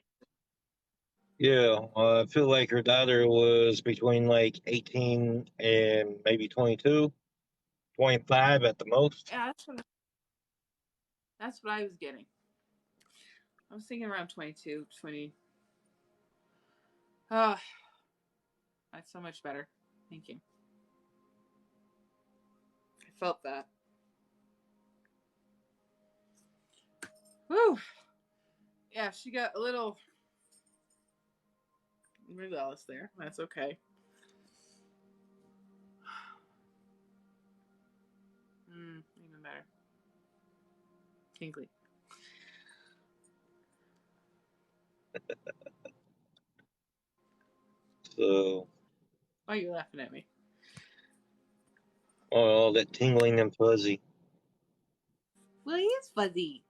S2: Yeah, I feel like her daughter was between like 18 and maybe 22, 25 at the most.
S1: yeah, that's what I was getting. I was thinking around 22, 20. Oh, that's so much better. Thank you. I felt that. Whew. Yeah, she got a little rebellious there. That's okay. Even better. Tingly.
S2: So,
S1: Why are you laughing at me?
S2: all that tingling and fuzzy.
S1: Well, he is fuzzy.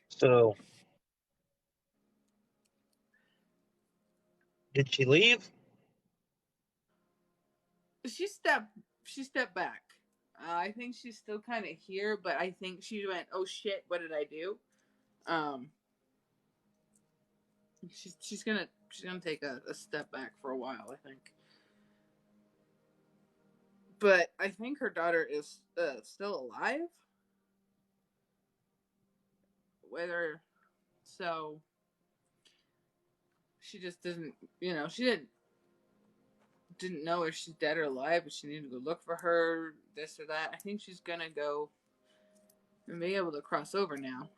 S2: So, did she leave?
S1: She stepped back. I think she's still kind of here, but I think she went, "Oh shit, what did I do?" Um, she's gonna take a step back for a while, I think. But I think her daughter is still alive. Whether so, she just doesn't. She didn't know if she's dead or alive, but she needed to go look for her, this or that. I think she's gonna go and be able to cross over now.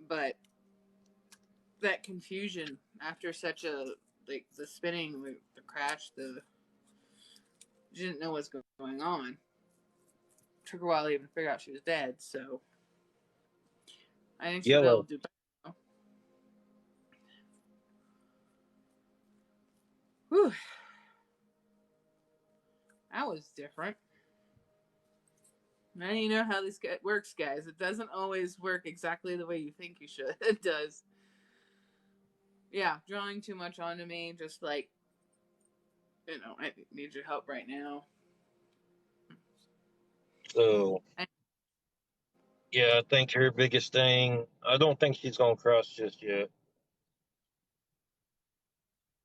S1: But that confusion after such a the spinning, the crash, she didn't know what's going on. Took her a while to even figure out she was dead. So I think she'll be able
S2: Yellow.
S1: to do better. Whew. That was different. Now you know how this works, guys. It doesn't always work exactly the way you think you should. It does. Yeah, drawing too much onto me, just like, I need your help right now.
S2: So, yeah, I think her biggest thing, I don't think she's going to cross just yet.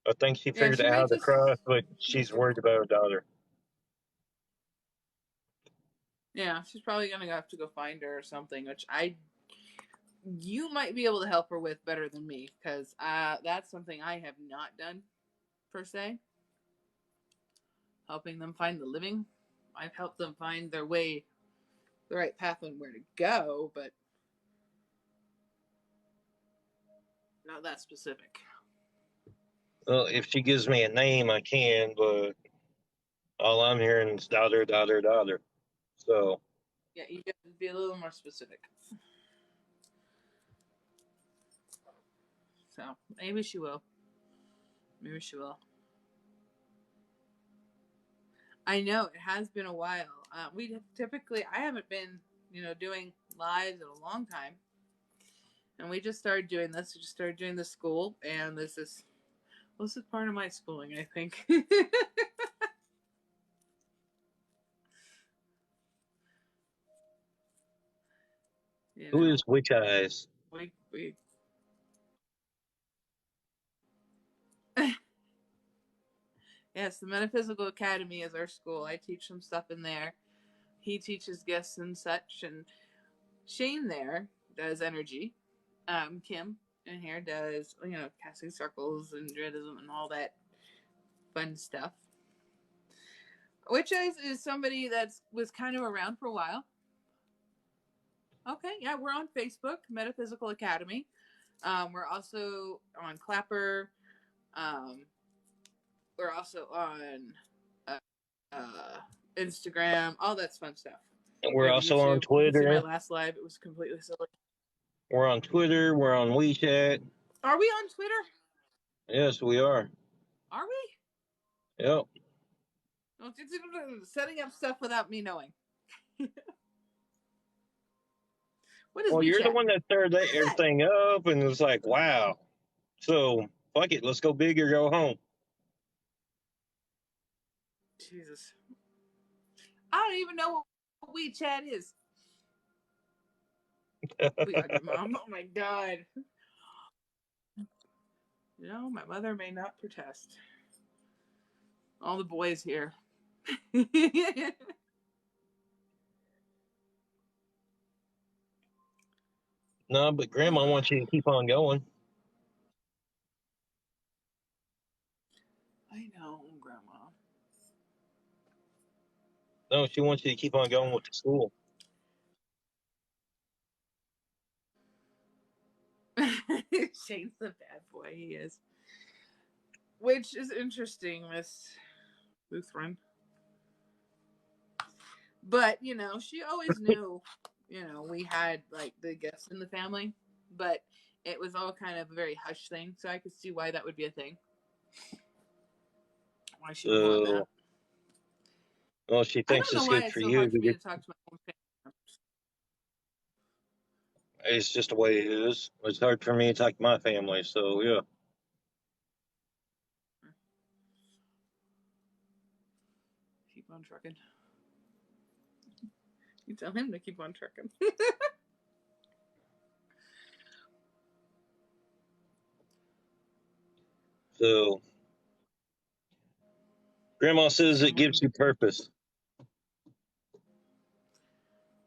S2: I think she
S1: Yeah,
S2: figured
S1: she
S2: out
S1: may
S2: how to
S1: just.
S2: cross, but she's worried about her daughter.
S1: Yeah, she's probably gonna have to go find her or something, which you might be able to help her with better than me, because that's something I have not done per se. Helping them find the living, I've helped them find their way, the right path on where to go, but not that specific.
S2: Well, if she gives me a name, I can, but all I'm hearing is daughter, daughter, daughter. So,
S1: Yeah, you got to be a little more specific. So maybe she will. Maybe she will. I know it has been a while. I haven't been, doing lives in a long time, and we just started doing this. We just started doing the school, and this is part of my schooling, I think.
S2: who is Witch Eyes?
S1: we yes, the Metaphysical Academy is our school. I teach some stuff in there. He teaches guests and such, and Shane there does energy. Kim in here does, casting circles and druidism and all that fun stuff. Witch Eyes is somebody that was kind of around for a while. Okay, yeah, we're on Facebook, Metaphysical Academy. We're also on Clapper. Um, we're also on uh, Instagram. All that's fun stuff.
S2: And
S1: We
S2: we're
S1: have a
S2: also on
S1: YouTube. You can see my
S2: Twitter.
S1: last live. It was completely silly.
S2: We're on Twitter. We're on WeChat.
S1: Are we on Twitter?
S2: Yes, we are.
S1: Are we?
S2: Yep.
S1: Setting up stuff without me knowing. What is
S2: Well, you're the
S1: WeChat?
S2: one that started
S1: What is that?
S2: everything up, and it's like, wow. So, fuck it. Let's go big or go home.
S1: Jesus. I don't even know what WeChat is. We got your mom. Oh my god. My mother may not protest. All the boys here.
S2: No, but Grandma wants you to keep on going.
S1: I know, Grandma.
S2: No, she wants you to keep on going with the school.
S1: Shane's the bad boy, he is. Which is interesting, Miss Lutheran. But, she always knew, we had like the gifts in the family, but it was all kind of a very hush thing, so I could see why that would be a thing. Why she would want that.
S2: Well, she
S1: I
S2: thinks
S1: don't know
S2: it's
S1: why
S2: good
S1: it's
S2: for
S1: so
S2: you.
S1: hard for me to talk to my own family members.
S2: It's just the way it is. It's hard for me to talk to my family, so yeah.
S1: Keep on trucking. You tell him to keep on trucking.
S2: So, Grandma says it gives you purpose.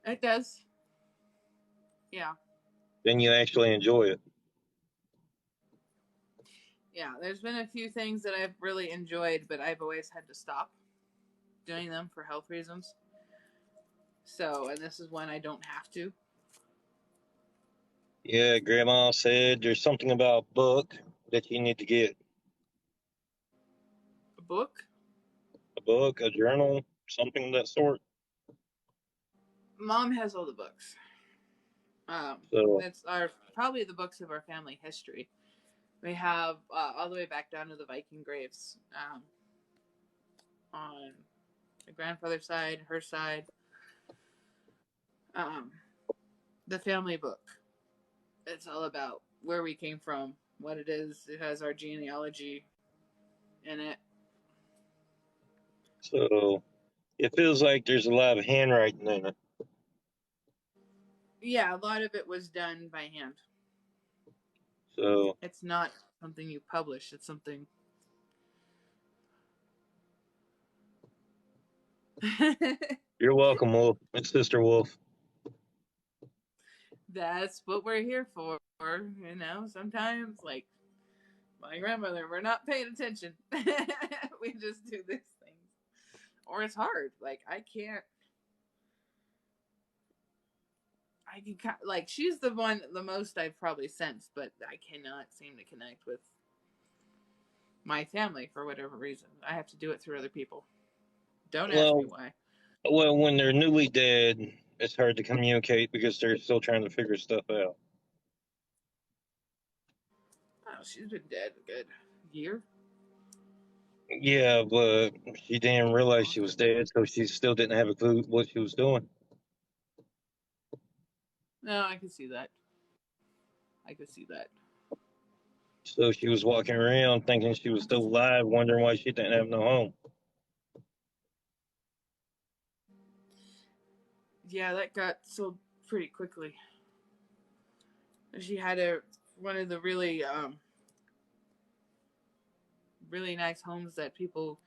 S1: It does. Yeah.
S2: Then you actually enjoy it.
S1: Yeah, there's been a few things that I've really enjoyed, but I've always had to stop doing them for health reasons. So, and this is when I don't have to.
S2: Yeah, Grandma said there's something about a book that you need to get.
S1: A book?
S2: A book, a journal, something of that sort.
S1: Mom has all the books.
S2: So,
S1: That's probably the books of our family history. We have all the way back down to the Viking graves on my grandfather's side, her side. The family book. It's all about where we came from, what it is. It has our genealogy in it.
S2: so It feels like there's a lot of handwriting in it.
S1: Yeah, a lot of it was done by hand.
S2: So
S1: It's not something you publish. It's something.
S2: you're welcome, Wolf. It's Sister Wolf.
S1: That's what we're here for. Sometimes, like my grandmother, we're not paying attention. We just do these things. Or it's hard. Like, I can like, she's the one, the most I've probably sensed, but I cannot seem to connect with my family for whatever reason. I have to do it through other people. Don't ask me why.
S2: Well, when they're newly dead, it's hard to communicate because they're still trying to figure stuff out.
S1: Oh, she's been dead a good year.
S2: Yeah, but she didn't realize she was dead, so she still didn't have a clue what she was doing.
S1: No, I can see that. I could see that.
S2: So she was walking around thinking she was still alive, wondering why she didn't have no home.
S1: Yeah, that got sold pretty quickly. She had one of the really really nice homes that people,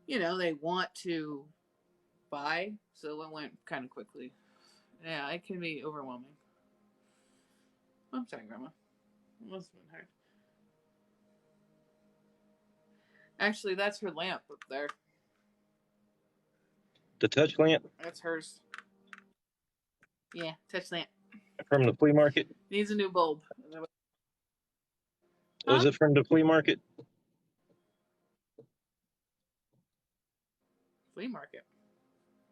S1: they want to buy, so it went kind of quickly. Yeah, it can be overwhelming. I'm sorry, Grandma. It must have been hard. Actually, that's her lamp up there.
S2: The touch lamp?
S1: That's hers. Yeah, touch lamp.
S2: From the flea market?
S1: Needs a new bulb.
S2: Was it from the flea market?
S1: Flea market?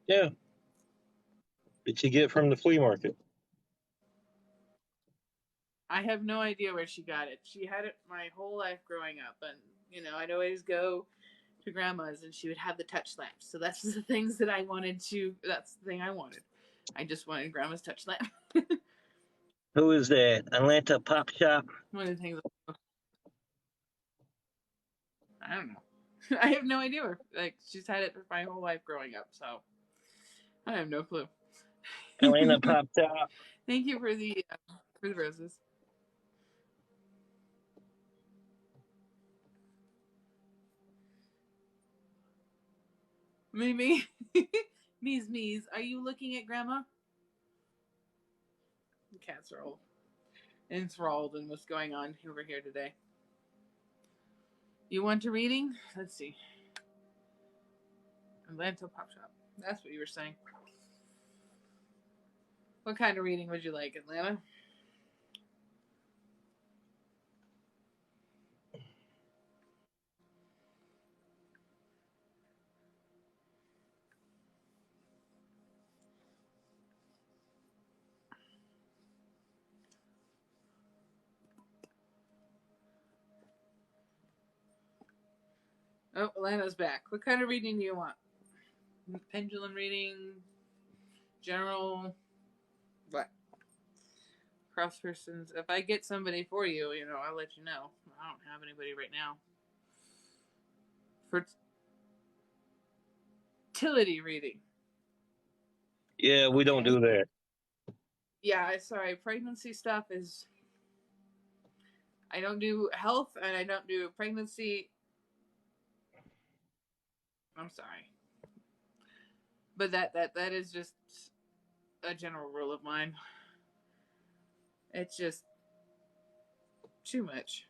S2: Yeah. Did she get it from the flea market?
S1: I have no idea where she got it. She had it my whole life growing up, and I'd always go to Grandma's, and she would have the touch lamps. So that's the things that I wanted to. That's the thing I wanted. I just wanted Grandma's touch lamp.
S2: Who is that? Atlanta Pop Shop?
S1: One of the things. I don't know. I have no idea where. Like, she's had it for my whole life growing up, so I have no clue.
S2: Atlanta Pop Shop.
S1: Thank you for the roses. Mimi, Mees, are you looking at Grandma? The cats are all enthralled in what's going on over here today. You want a reading? Let's see. Atlanta Pop Shop. That's what you were saying. What kind of reading would you like, Atlanta? Oh, Atlanta's back. What kind of reading do you want? Pendulum reading? General? What? Cross persons. If I get somebody for you, I'll let you know. I don't have anybody right now. Fertility reading.
S2: Yeah, we don't do that.
S1: Yeah, sorry. Pregnancy stuff is. I don't do health, and I don't do pregnancy. I'm sorry, but that is just a general rule of mine. It's just too much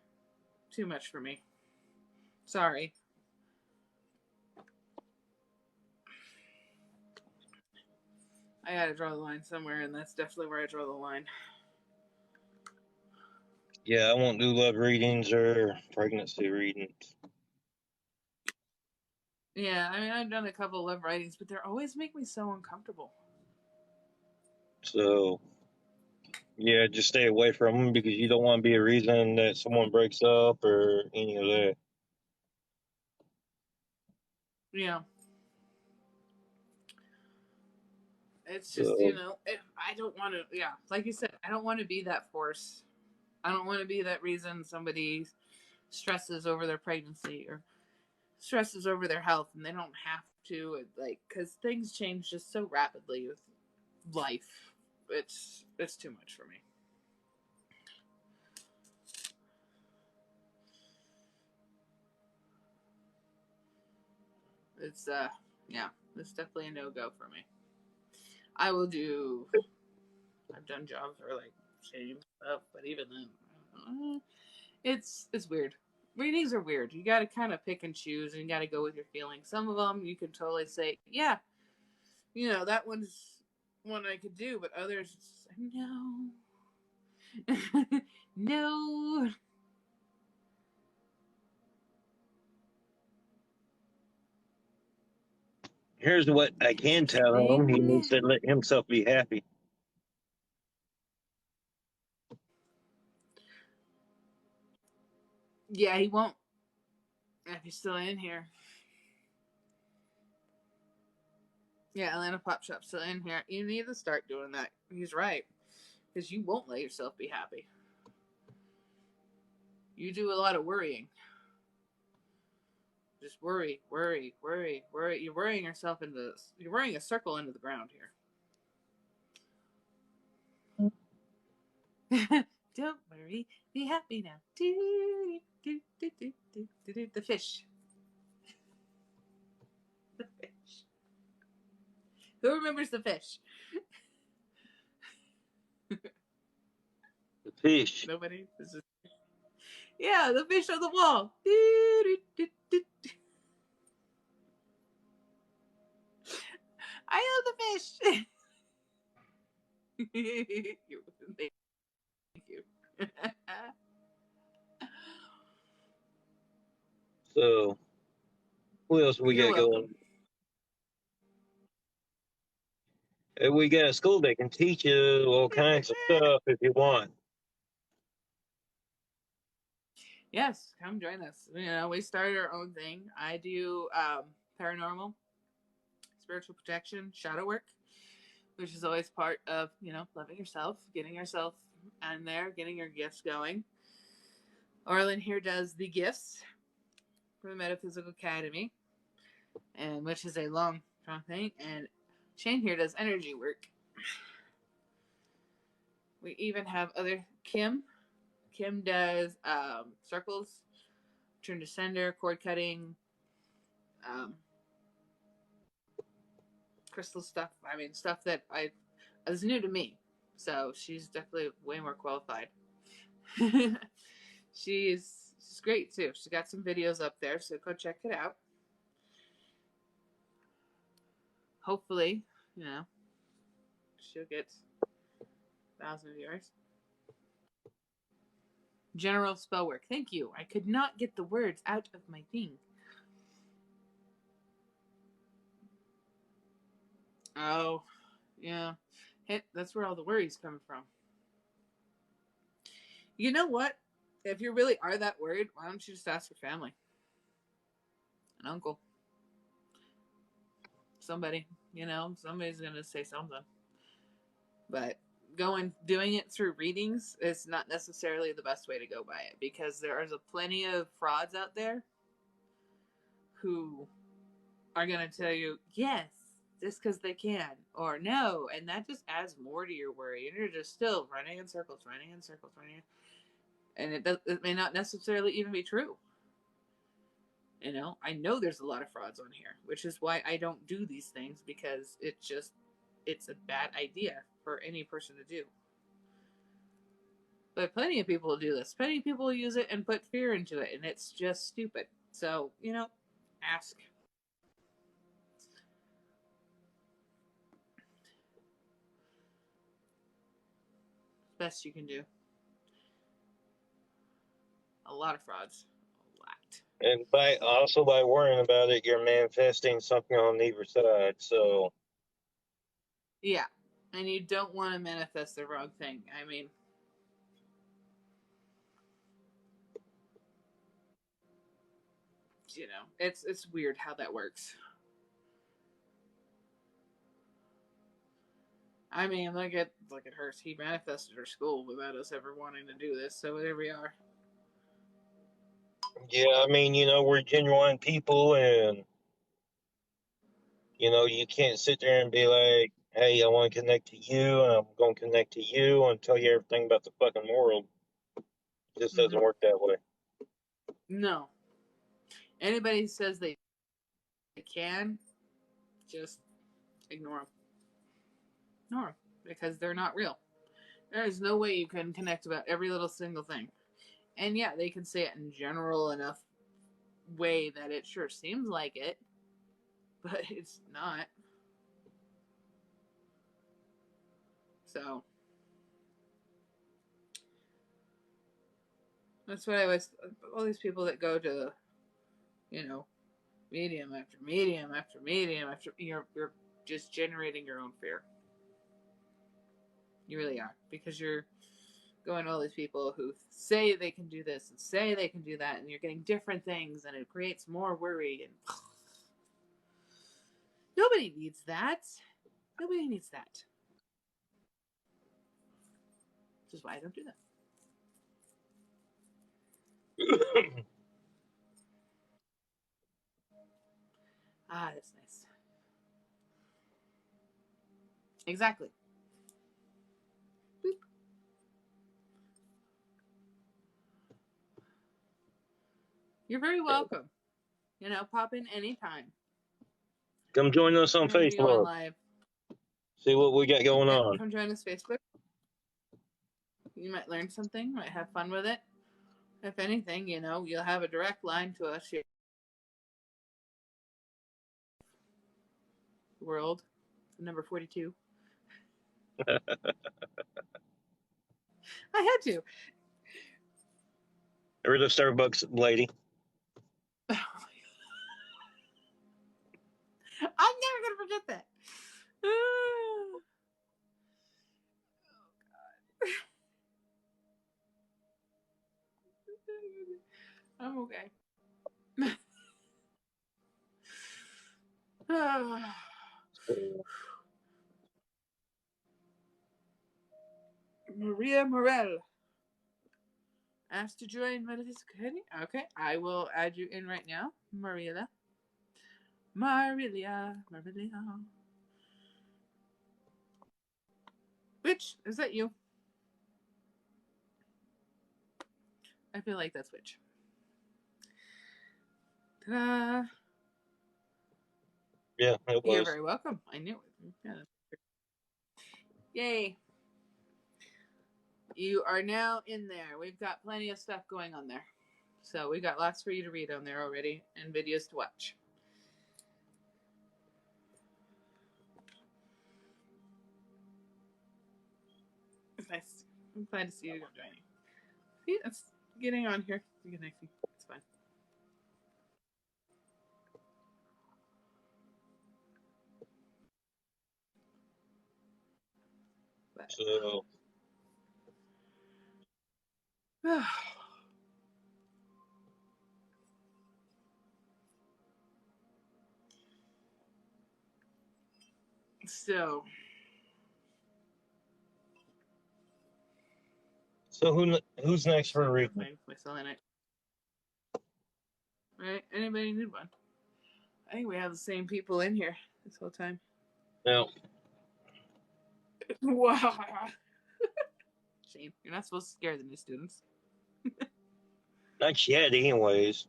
S1: for me. Sorry. I gotta draw the line somewhere, and that's definitely where I draw the line.
S2: Yeah, I won't do love readings or pregnancy readings.
S1: Yeah, I mean, I've done a couple of love writings, but they always make me so uncomfortable.
S2: So, yeah, just stay away from them because you don't want to be a reason that someone breaks up or any of that.
S1: Yeah. It's just, I don't want to, yeah, like you said, I don't want to be that force. I don't want to be that reason somebody stresses over their pregnancy or stresses over their health and they don't have too, like because things change just so rapidly with life. It's too much for me. It's yeah, it's definitely a no go for me. I will do. I've done jobs for like shame stuff, but even then, it's weird. Readings are weird. You got to kind of pick and choose, and you got to go with your feelings. Some of them you can totally say, yeah, that one's one I could do, but others, no, no.
S2: Here's what I can tell him: he needs to let himself be happy.
S1: Yeah, he won't. If he's still in here. Yeah, Atlanta Pop Shop's still in here. You need to start doing that. He's right. Because you won't let yourself be happy. You do a lot of worrying. Just worry, worry, worry, worry. You're worrying yourself into this. You're worrying a circle into the ground here. Don't worry, be happy now. The fish. The fish. Who remembers the fish?
S2: The fish.
S1: Nobody. Yeah, the fish on the wall. I know the fish. Thank you.
S2: So, what else we
S1: You're
S2: got
S1: welcome.
S2: going? We got a school that can teach you all kinds of stuff if you want.
S1: Yes, come join us. We started our own thing. I do paranormal, spiritual protection, shadow work, which is always part of, loving yourself, getting yourself in there, getting your gifts going. Arlen here does the gifts for the Metaphysical Academy, and which is a long thing. And Shane here does energy work. We even have other Kim. Kim does circles, turn to sender, cord cutting, crystal stuff. I mean, stuff that is new to me. So she's definitely way more qualified. she's great too. She's got some videos up there, so go check it out. Hopefully, she'll get 1,000 viewers. General spell work. Thank you. I could not get the words out of my thing. Oh, yeah. That's where all the worries come from. You know what? If you really are that worried, why don't you just ask your family? An uncle. Somebody. Somebody's going to say something. But doing it through readings is not necessarily the best way to go by it, because there is plenty of frauds out there who are going to tell you, yes, just because they can, or no, and that just adds more to your worry, and you're just still running in circles, and it may not necessarily even be true. I know there's a lot of frauds on here, which is why I don't do these things, because it's a bad idea for any person to do. But plenty of people do this. Plenty of people use it and put fear into it, and it's just stupid. So, ask. Best you can do. A lot of frauds. A lot.
S2: And by worrying about it, you're manifesting something on either side. So,
S1: yeah, and you don't want to manifest the wrong thing. I mean, it's weird how that works. I mean, look at her. He manifested her school without us ever wanting to do this. So there we are.
S2: yeah, I mean, we're genuine people, and You know, you can't sit there and be like, hey, I want to connect to you, and I'm going to connect to you and tell you everything about the fucking world. It just doesn't work that way.
S1: No. Anybody who says they can, just ignore them. Ignore them, because they're not real. There is no way you can connect about every little single thing. And yeah, they can say it in general enough way that it sure seems like it, but it's not. So that's what I was. All these people that go to, you know, medium after medium after medium after, you're just generating your own fear. You really are, because you're going to all these people who say they can do this and say they can do that, and you're getting different things, and it creates more worry. And nobody needs that. Nobody needs that. Which is why I don't do that. Ah, that's nice. Exactly. Boop. You're very welcome. You know, pop in anytime.
S2: Come join us on
S1: Whenever you go on
S2: Facebook.
S1: live.
S2: See what we got going on.
S1: Come join us Facebook. You might learn something, might have fun with it. If anything, you know, you'll have a direct line to us here. World, number 42. I had to.
S2: Get rid of Starbucks, lady.
S1: I'm never going to forget that. Oh, God. I'm okay. Maria Morel asked to join Melissa's Committee. Okay, I will add you in right now, Marilia. Marilia. Witch, is that you? I feel like that's Witch. Ta-da.
S2: Yeah, it was.
S1: You're very welcome. I knew it. Yeah. Yay. You are now in there. We've got plenty of stuff going on there. So we got lots for you to read on there already and videos to watch. It's nice. I'm glad to see you joining. See, it's getting on here. It's fine. But,
S2: So, who's next for a reading?
S1: My selenite. Right? Anybody need one? I think we have the same people in here this whole time.
S2: No.
S1: Wow. Shane, you're not supposed to scare the new students.
S2: Not yet, anyways.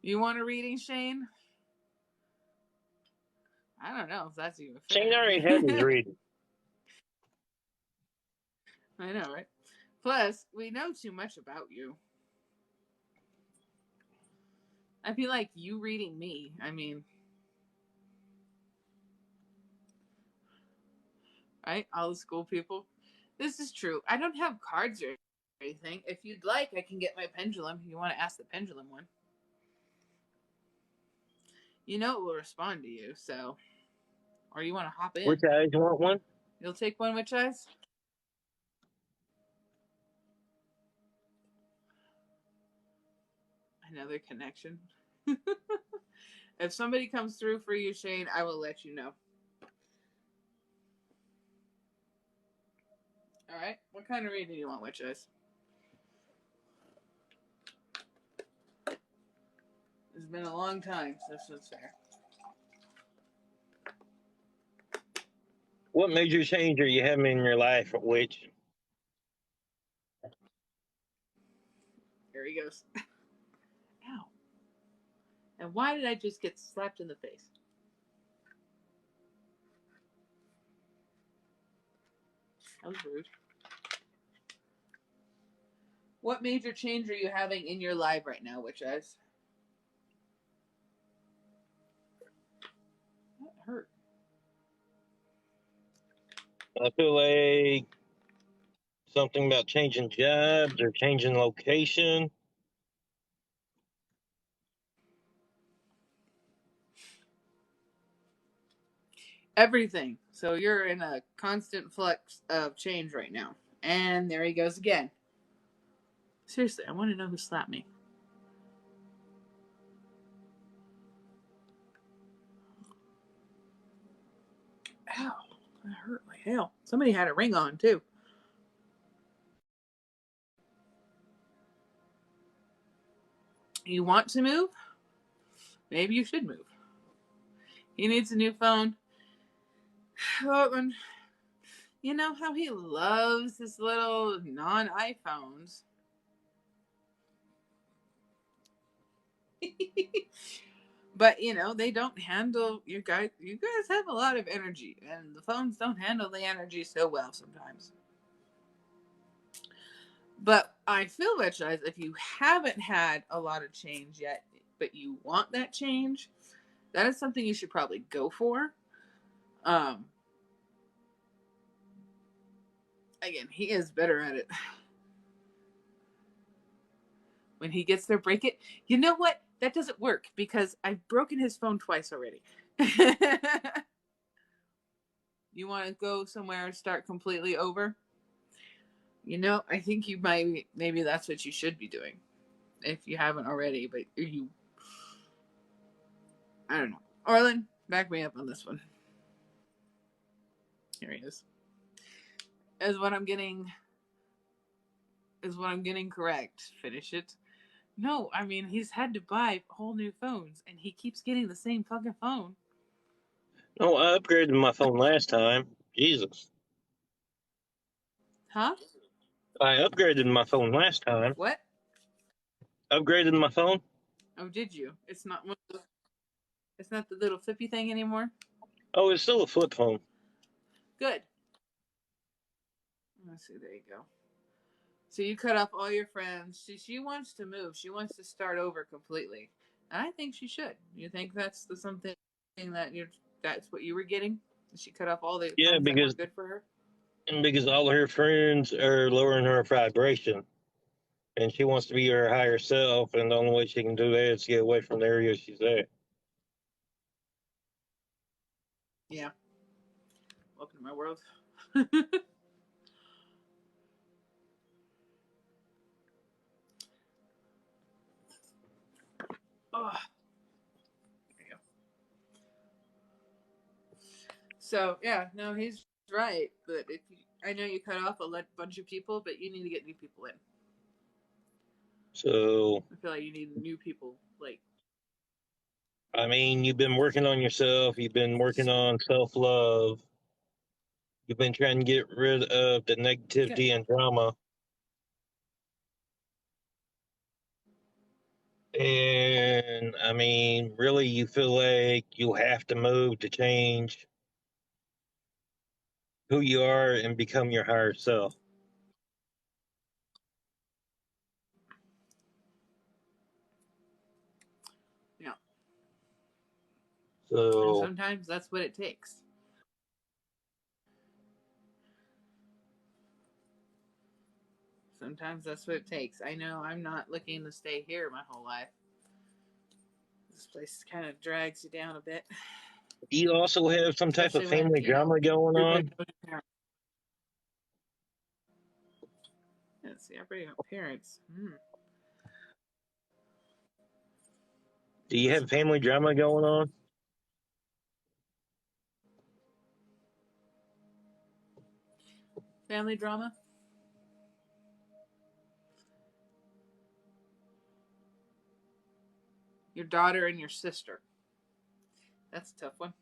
S1: You want a reading, Shane? I don't know if that's even fair.
S2: Shane already had his reading.
S1: I know, right? Plus, we know too much about you. I feel like you reading me. I mean, right? All the school people. This is true. I don't have cards or anything. If you'd like, I can get my pendulum. You want to ask the pendulum one? You know it will respond to you, so. Or you want to hop in?
S2: Which eyes you want one?
S1: You'll take one, which eyes? Another connection. If somebody comes through for you, Shane, I will let you know. All right. What kind of reading do you want, which eyes? It's been a long time since it's there.
S2: What major change are you having in your life? Which
S1: Here he goes. Ow. And why did I just get slapped in the face? That was rude. What major change are you having in your life right now, Witch Eyes? That hurt.
S2: I feel like something about changing jobs or changing location.
S1: Everything. So you're in a constant flux of change right now. And there he goes again. Seriously, I want to know who slapped me. Ow. That hurt like hell. Somebody had a ring on, too. You want to move? Maybe you should move. He needs a new phone. Well, you know how he loves his little non-iPhones. But you know, they don't handle you guys have a lot of energy and the phones don't handle the energy so well sometimes. But I feel Witch Eyes, if you haven't had a lot of change yet, but you want that change, that is something you should probably go for. Again, he is better at it. When he gets there, break it. You know what? That doesn't work because I've broken his phone twice already. You want to go somewhere and start completely over? You know, I think you might, maybe that's what you should be doing if you haven't already, but you, I don't know. Orlin, back me up on this one. Here he is. Is what I'm getting correct. Finish it. No, I mean, he's had to buy whole new phones and he keeps getting the same fucking phone.
S2: Oh, I upgraded my phone last time. Jesus.
S1: Huh?
S2: I upgraded my phone last time.
S1: What?
S2: Upgraded my phone?
S1: Oh, did you? It's not it's not the little flippy thing anymore?
S2: Oh, it's still a flip phone.
S1: Good. Let's see, there you go. So you cut off all your friends. She wants to move. She wants to start over completely. And I think she should. You think that's the something that that's what you were getting? She cut off all the
S2: Yeah,
S1: friends that weren't good for her?
S2: because all her friends are lowering her vibration. And she wants to be her higher self, and the only way she can do that is get away from the area she's at.
S1: Yeah. Welcome to my world. Oh, there you go. So yeah, no, he's right. But if you, I know you cut off a bunch of people, but you need to get new people in.
S2: So,
S1: I feel like you need new people. Like,
S2: I mean, you've been working on yourself, you've been working on self love, you've been trying to get rid of the negativity and drama. And I mean, really, you feel like you have to move to change who you are and become your higher self.
S1: yeah. And
S2: So,
S1: sometimes that's what it takes. Sometimes that's what it takes. I know I'm not looking to stay here my whole life. This place kind of drags you down a bit.
S2: do you also have some type of
S1: Especially when,
S2: family
S1: you know,
S2: drama going
S1: everybody
S2: on?
S1: knows your parents. Let's see, everybody got parents.
S2: Do you have family drama going on?
S1: Family drama? Your daughter and your sister. That's a tough one.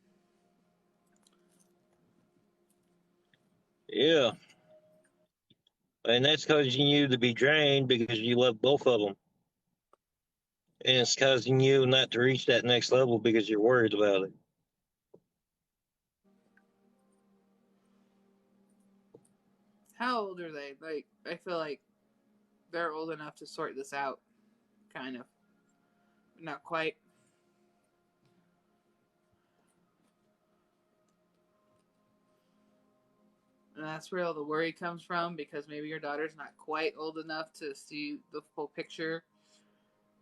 S2: Yeah. And that's causing you to be drained because you love both of them. And it's causing you not to reach that next level because you're worried about it.
S1: How old are they? Like, I feel like they're old enough to sort this out, kind of. Not quite. And that's where all the worry comes from, because maybe your daughter's not quite old enough to see the full picture,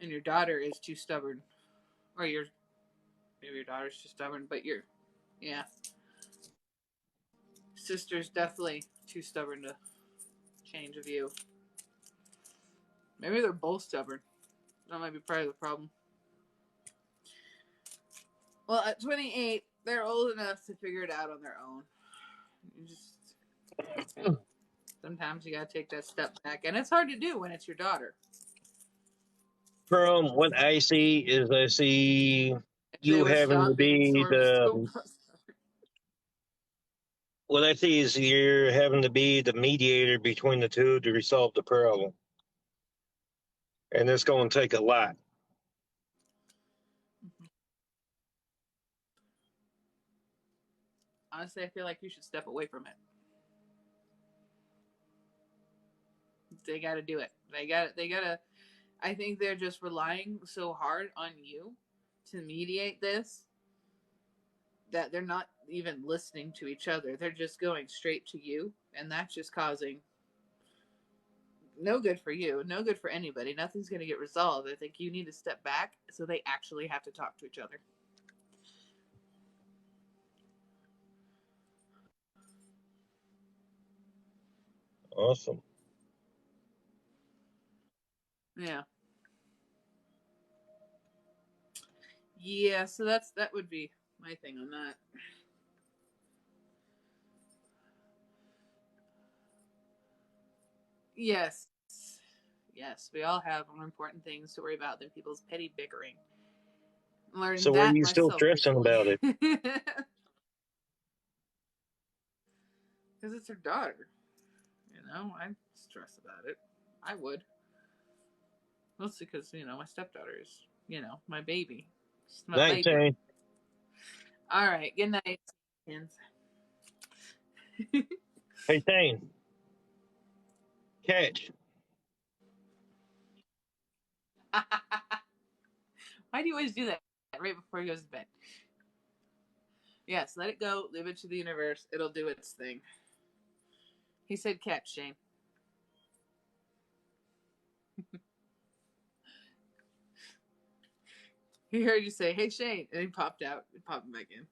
S1: and your daughter is too stubborn. Or maybe your daughter's too stubborn, but yeah. Sister's definitely too stubborn to change a view. Maybe they're both stubborn. That might be part of the problem. Well, at 28, they're old enough to figure it out on their own. Sometimes you gotta take that step back, and it's hard to do when it's your daughter.
S2: From what I see is I see
S1: If they
S2: you
S1: would
S2: having to
S1: stop being
S2: be
S1: so
S2: what I see is you're having to be the mediator between the two to resolve the problem. And it's going to take a lot.
S1: Honestly, I feel like you should step away from it. They got to do it. They got. to. I think they're just relying so hard on you to mediate this that they're not even listening to each other. They're just going straight to you, and that's just causing no good for you, no good for anybody. Nothing's going to get resolved. I think you need to step back so they actually have to talk to each other.
S2: Awesome.
S1: Yeah. Yeah, so that would be my thing on that. Yes. Yes, we all have more important things to worry about than people's petty bickering. Learned
S2: So why are
S1: that
S2: you still
S1: myself
S2: stressing
S1: recently.
S2: about it?
S1: Because it's her daughter. You know, I stress about it. I would. Mostly because, my stepdaughter is, my baby. She's my
S2: Night,
S1: baby.
S2: Shane.
S1: All right. Good night.
S2: Hey, Shane. Catch.
S1: Why do you always do that right before he goes to bed? Yes, let it go. Leave it to the universe. It'll do its thing. He said catch, Shane. He heard you say, "Hey, Shane," and he popped out and popped back in.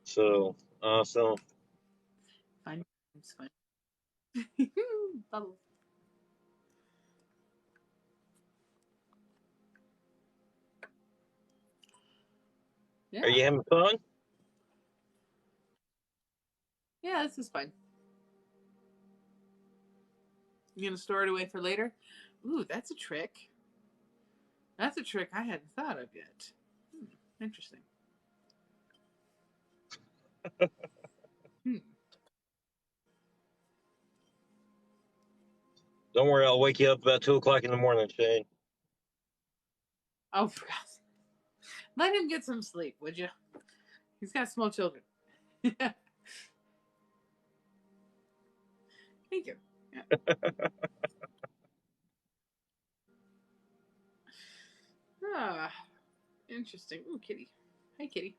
S2: So, awesome.
S1: Fine. It's fine. Bubbles. Yeah.
S2: Are you having fun?
S1: Yeah, this is fine. You gonna store it away for later? Ooh, that's a trick. That's a trick I hadn't thought of yet. Interesting. Hmm.
S2: Don't worry, I'll wake you up about 2 o'clock in the morning, Shane.
S1: Oh, for God's let him get some sleep, would you? He's got small children. Thank you. Yeah. Ah, interesting. Ooh, kitty. Hi, kitty.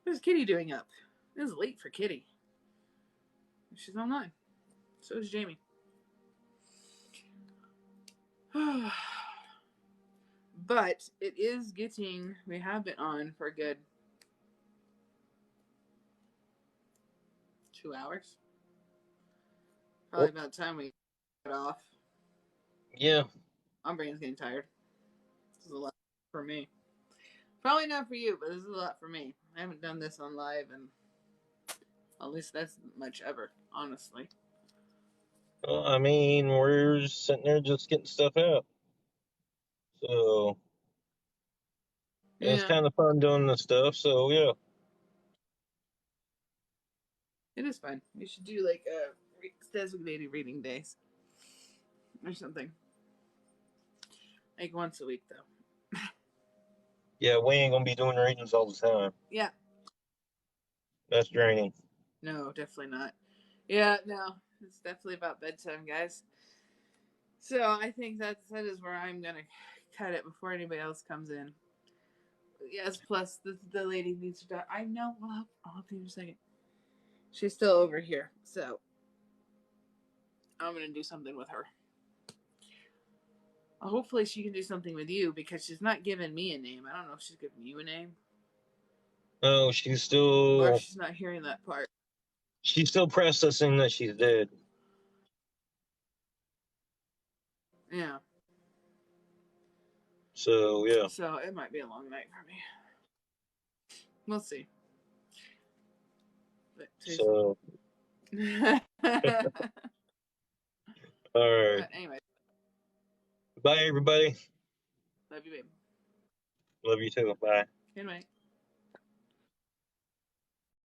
S1: What's Kitty doing up? It was late for Kitty. She's online. So is Jamie. But it is getting. We have been on for a good 2 hours. Probably about time we got off.
S2: Yeah.
S1: My brain's getting tired. This is a lot for me. Probably not for you, but this is a lot for me. I haven't done this on live, and at least that's much ever, honestly.
S2: Well, I mean, we're sitting there just getting stuff out. So it's
S1: Yeah,
S2: kind of fun doing this stuff. So yeah.
S1: it is fun. We should do like designated reading days or something. Like once a week, though.
S2: Yeah, we ain't gonna be doing readings all the time.
S1: Yeah.
S2: That's draining.
S1: No, definitely not. Yeah, no. It's definitely about bedtime, guys. So I think that is where I'm gonna cut it before anybody else comes in. Yes, plus the lady needs to die. I know. Well, I'll help you in a second. She's still over here, so I'm gonna do something with her. Hopefully, she can do something with you because she's not giving me a name. I don't know if she's giving you a name
S2: Oh, she's
S1: or
S2: still
S1: she's not hearing that part.
S2: processing that she's dead.
S1: Yeah.
S2: So yeah.
S1: So it might be a long night for me. We'll see. But
S2: So
S1: but
S2: all right.
S1: anyway,
S2: Bye, everybody.
S1: love you, babe.
S2: Love you too. Bye.
S1: Good night.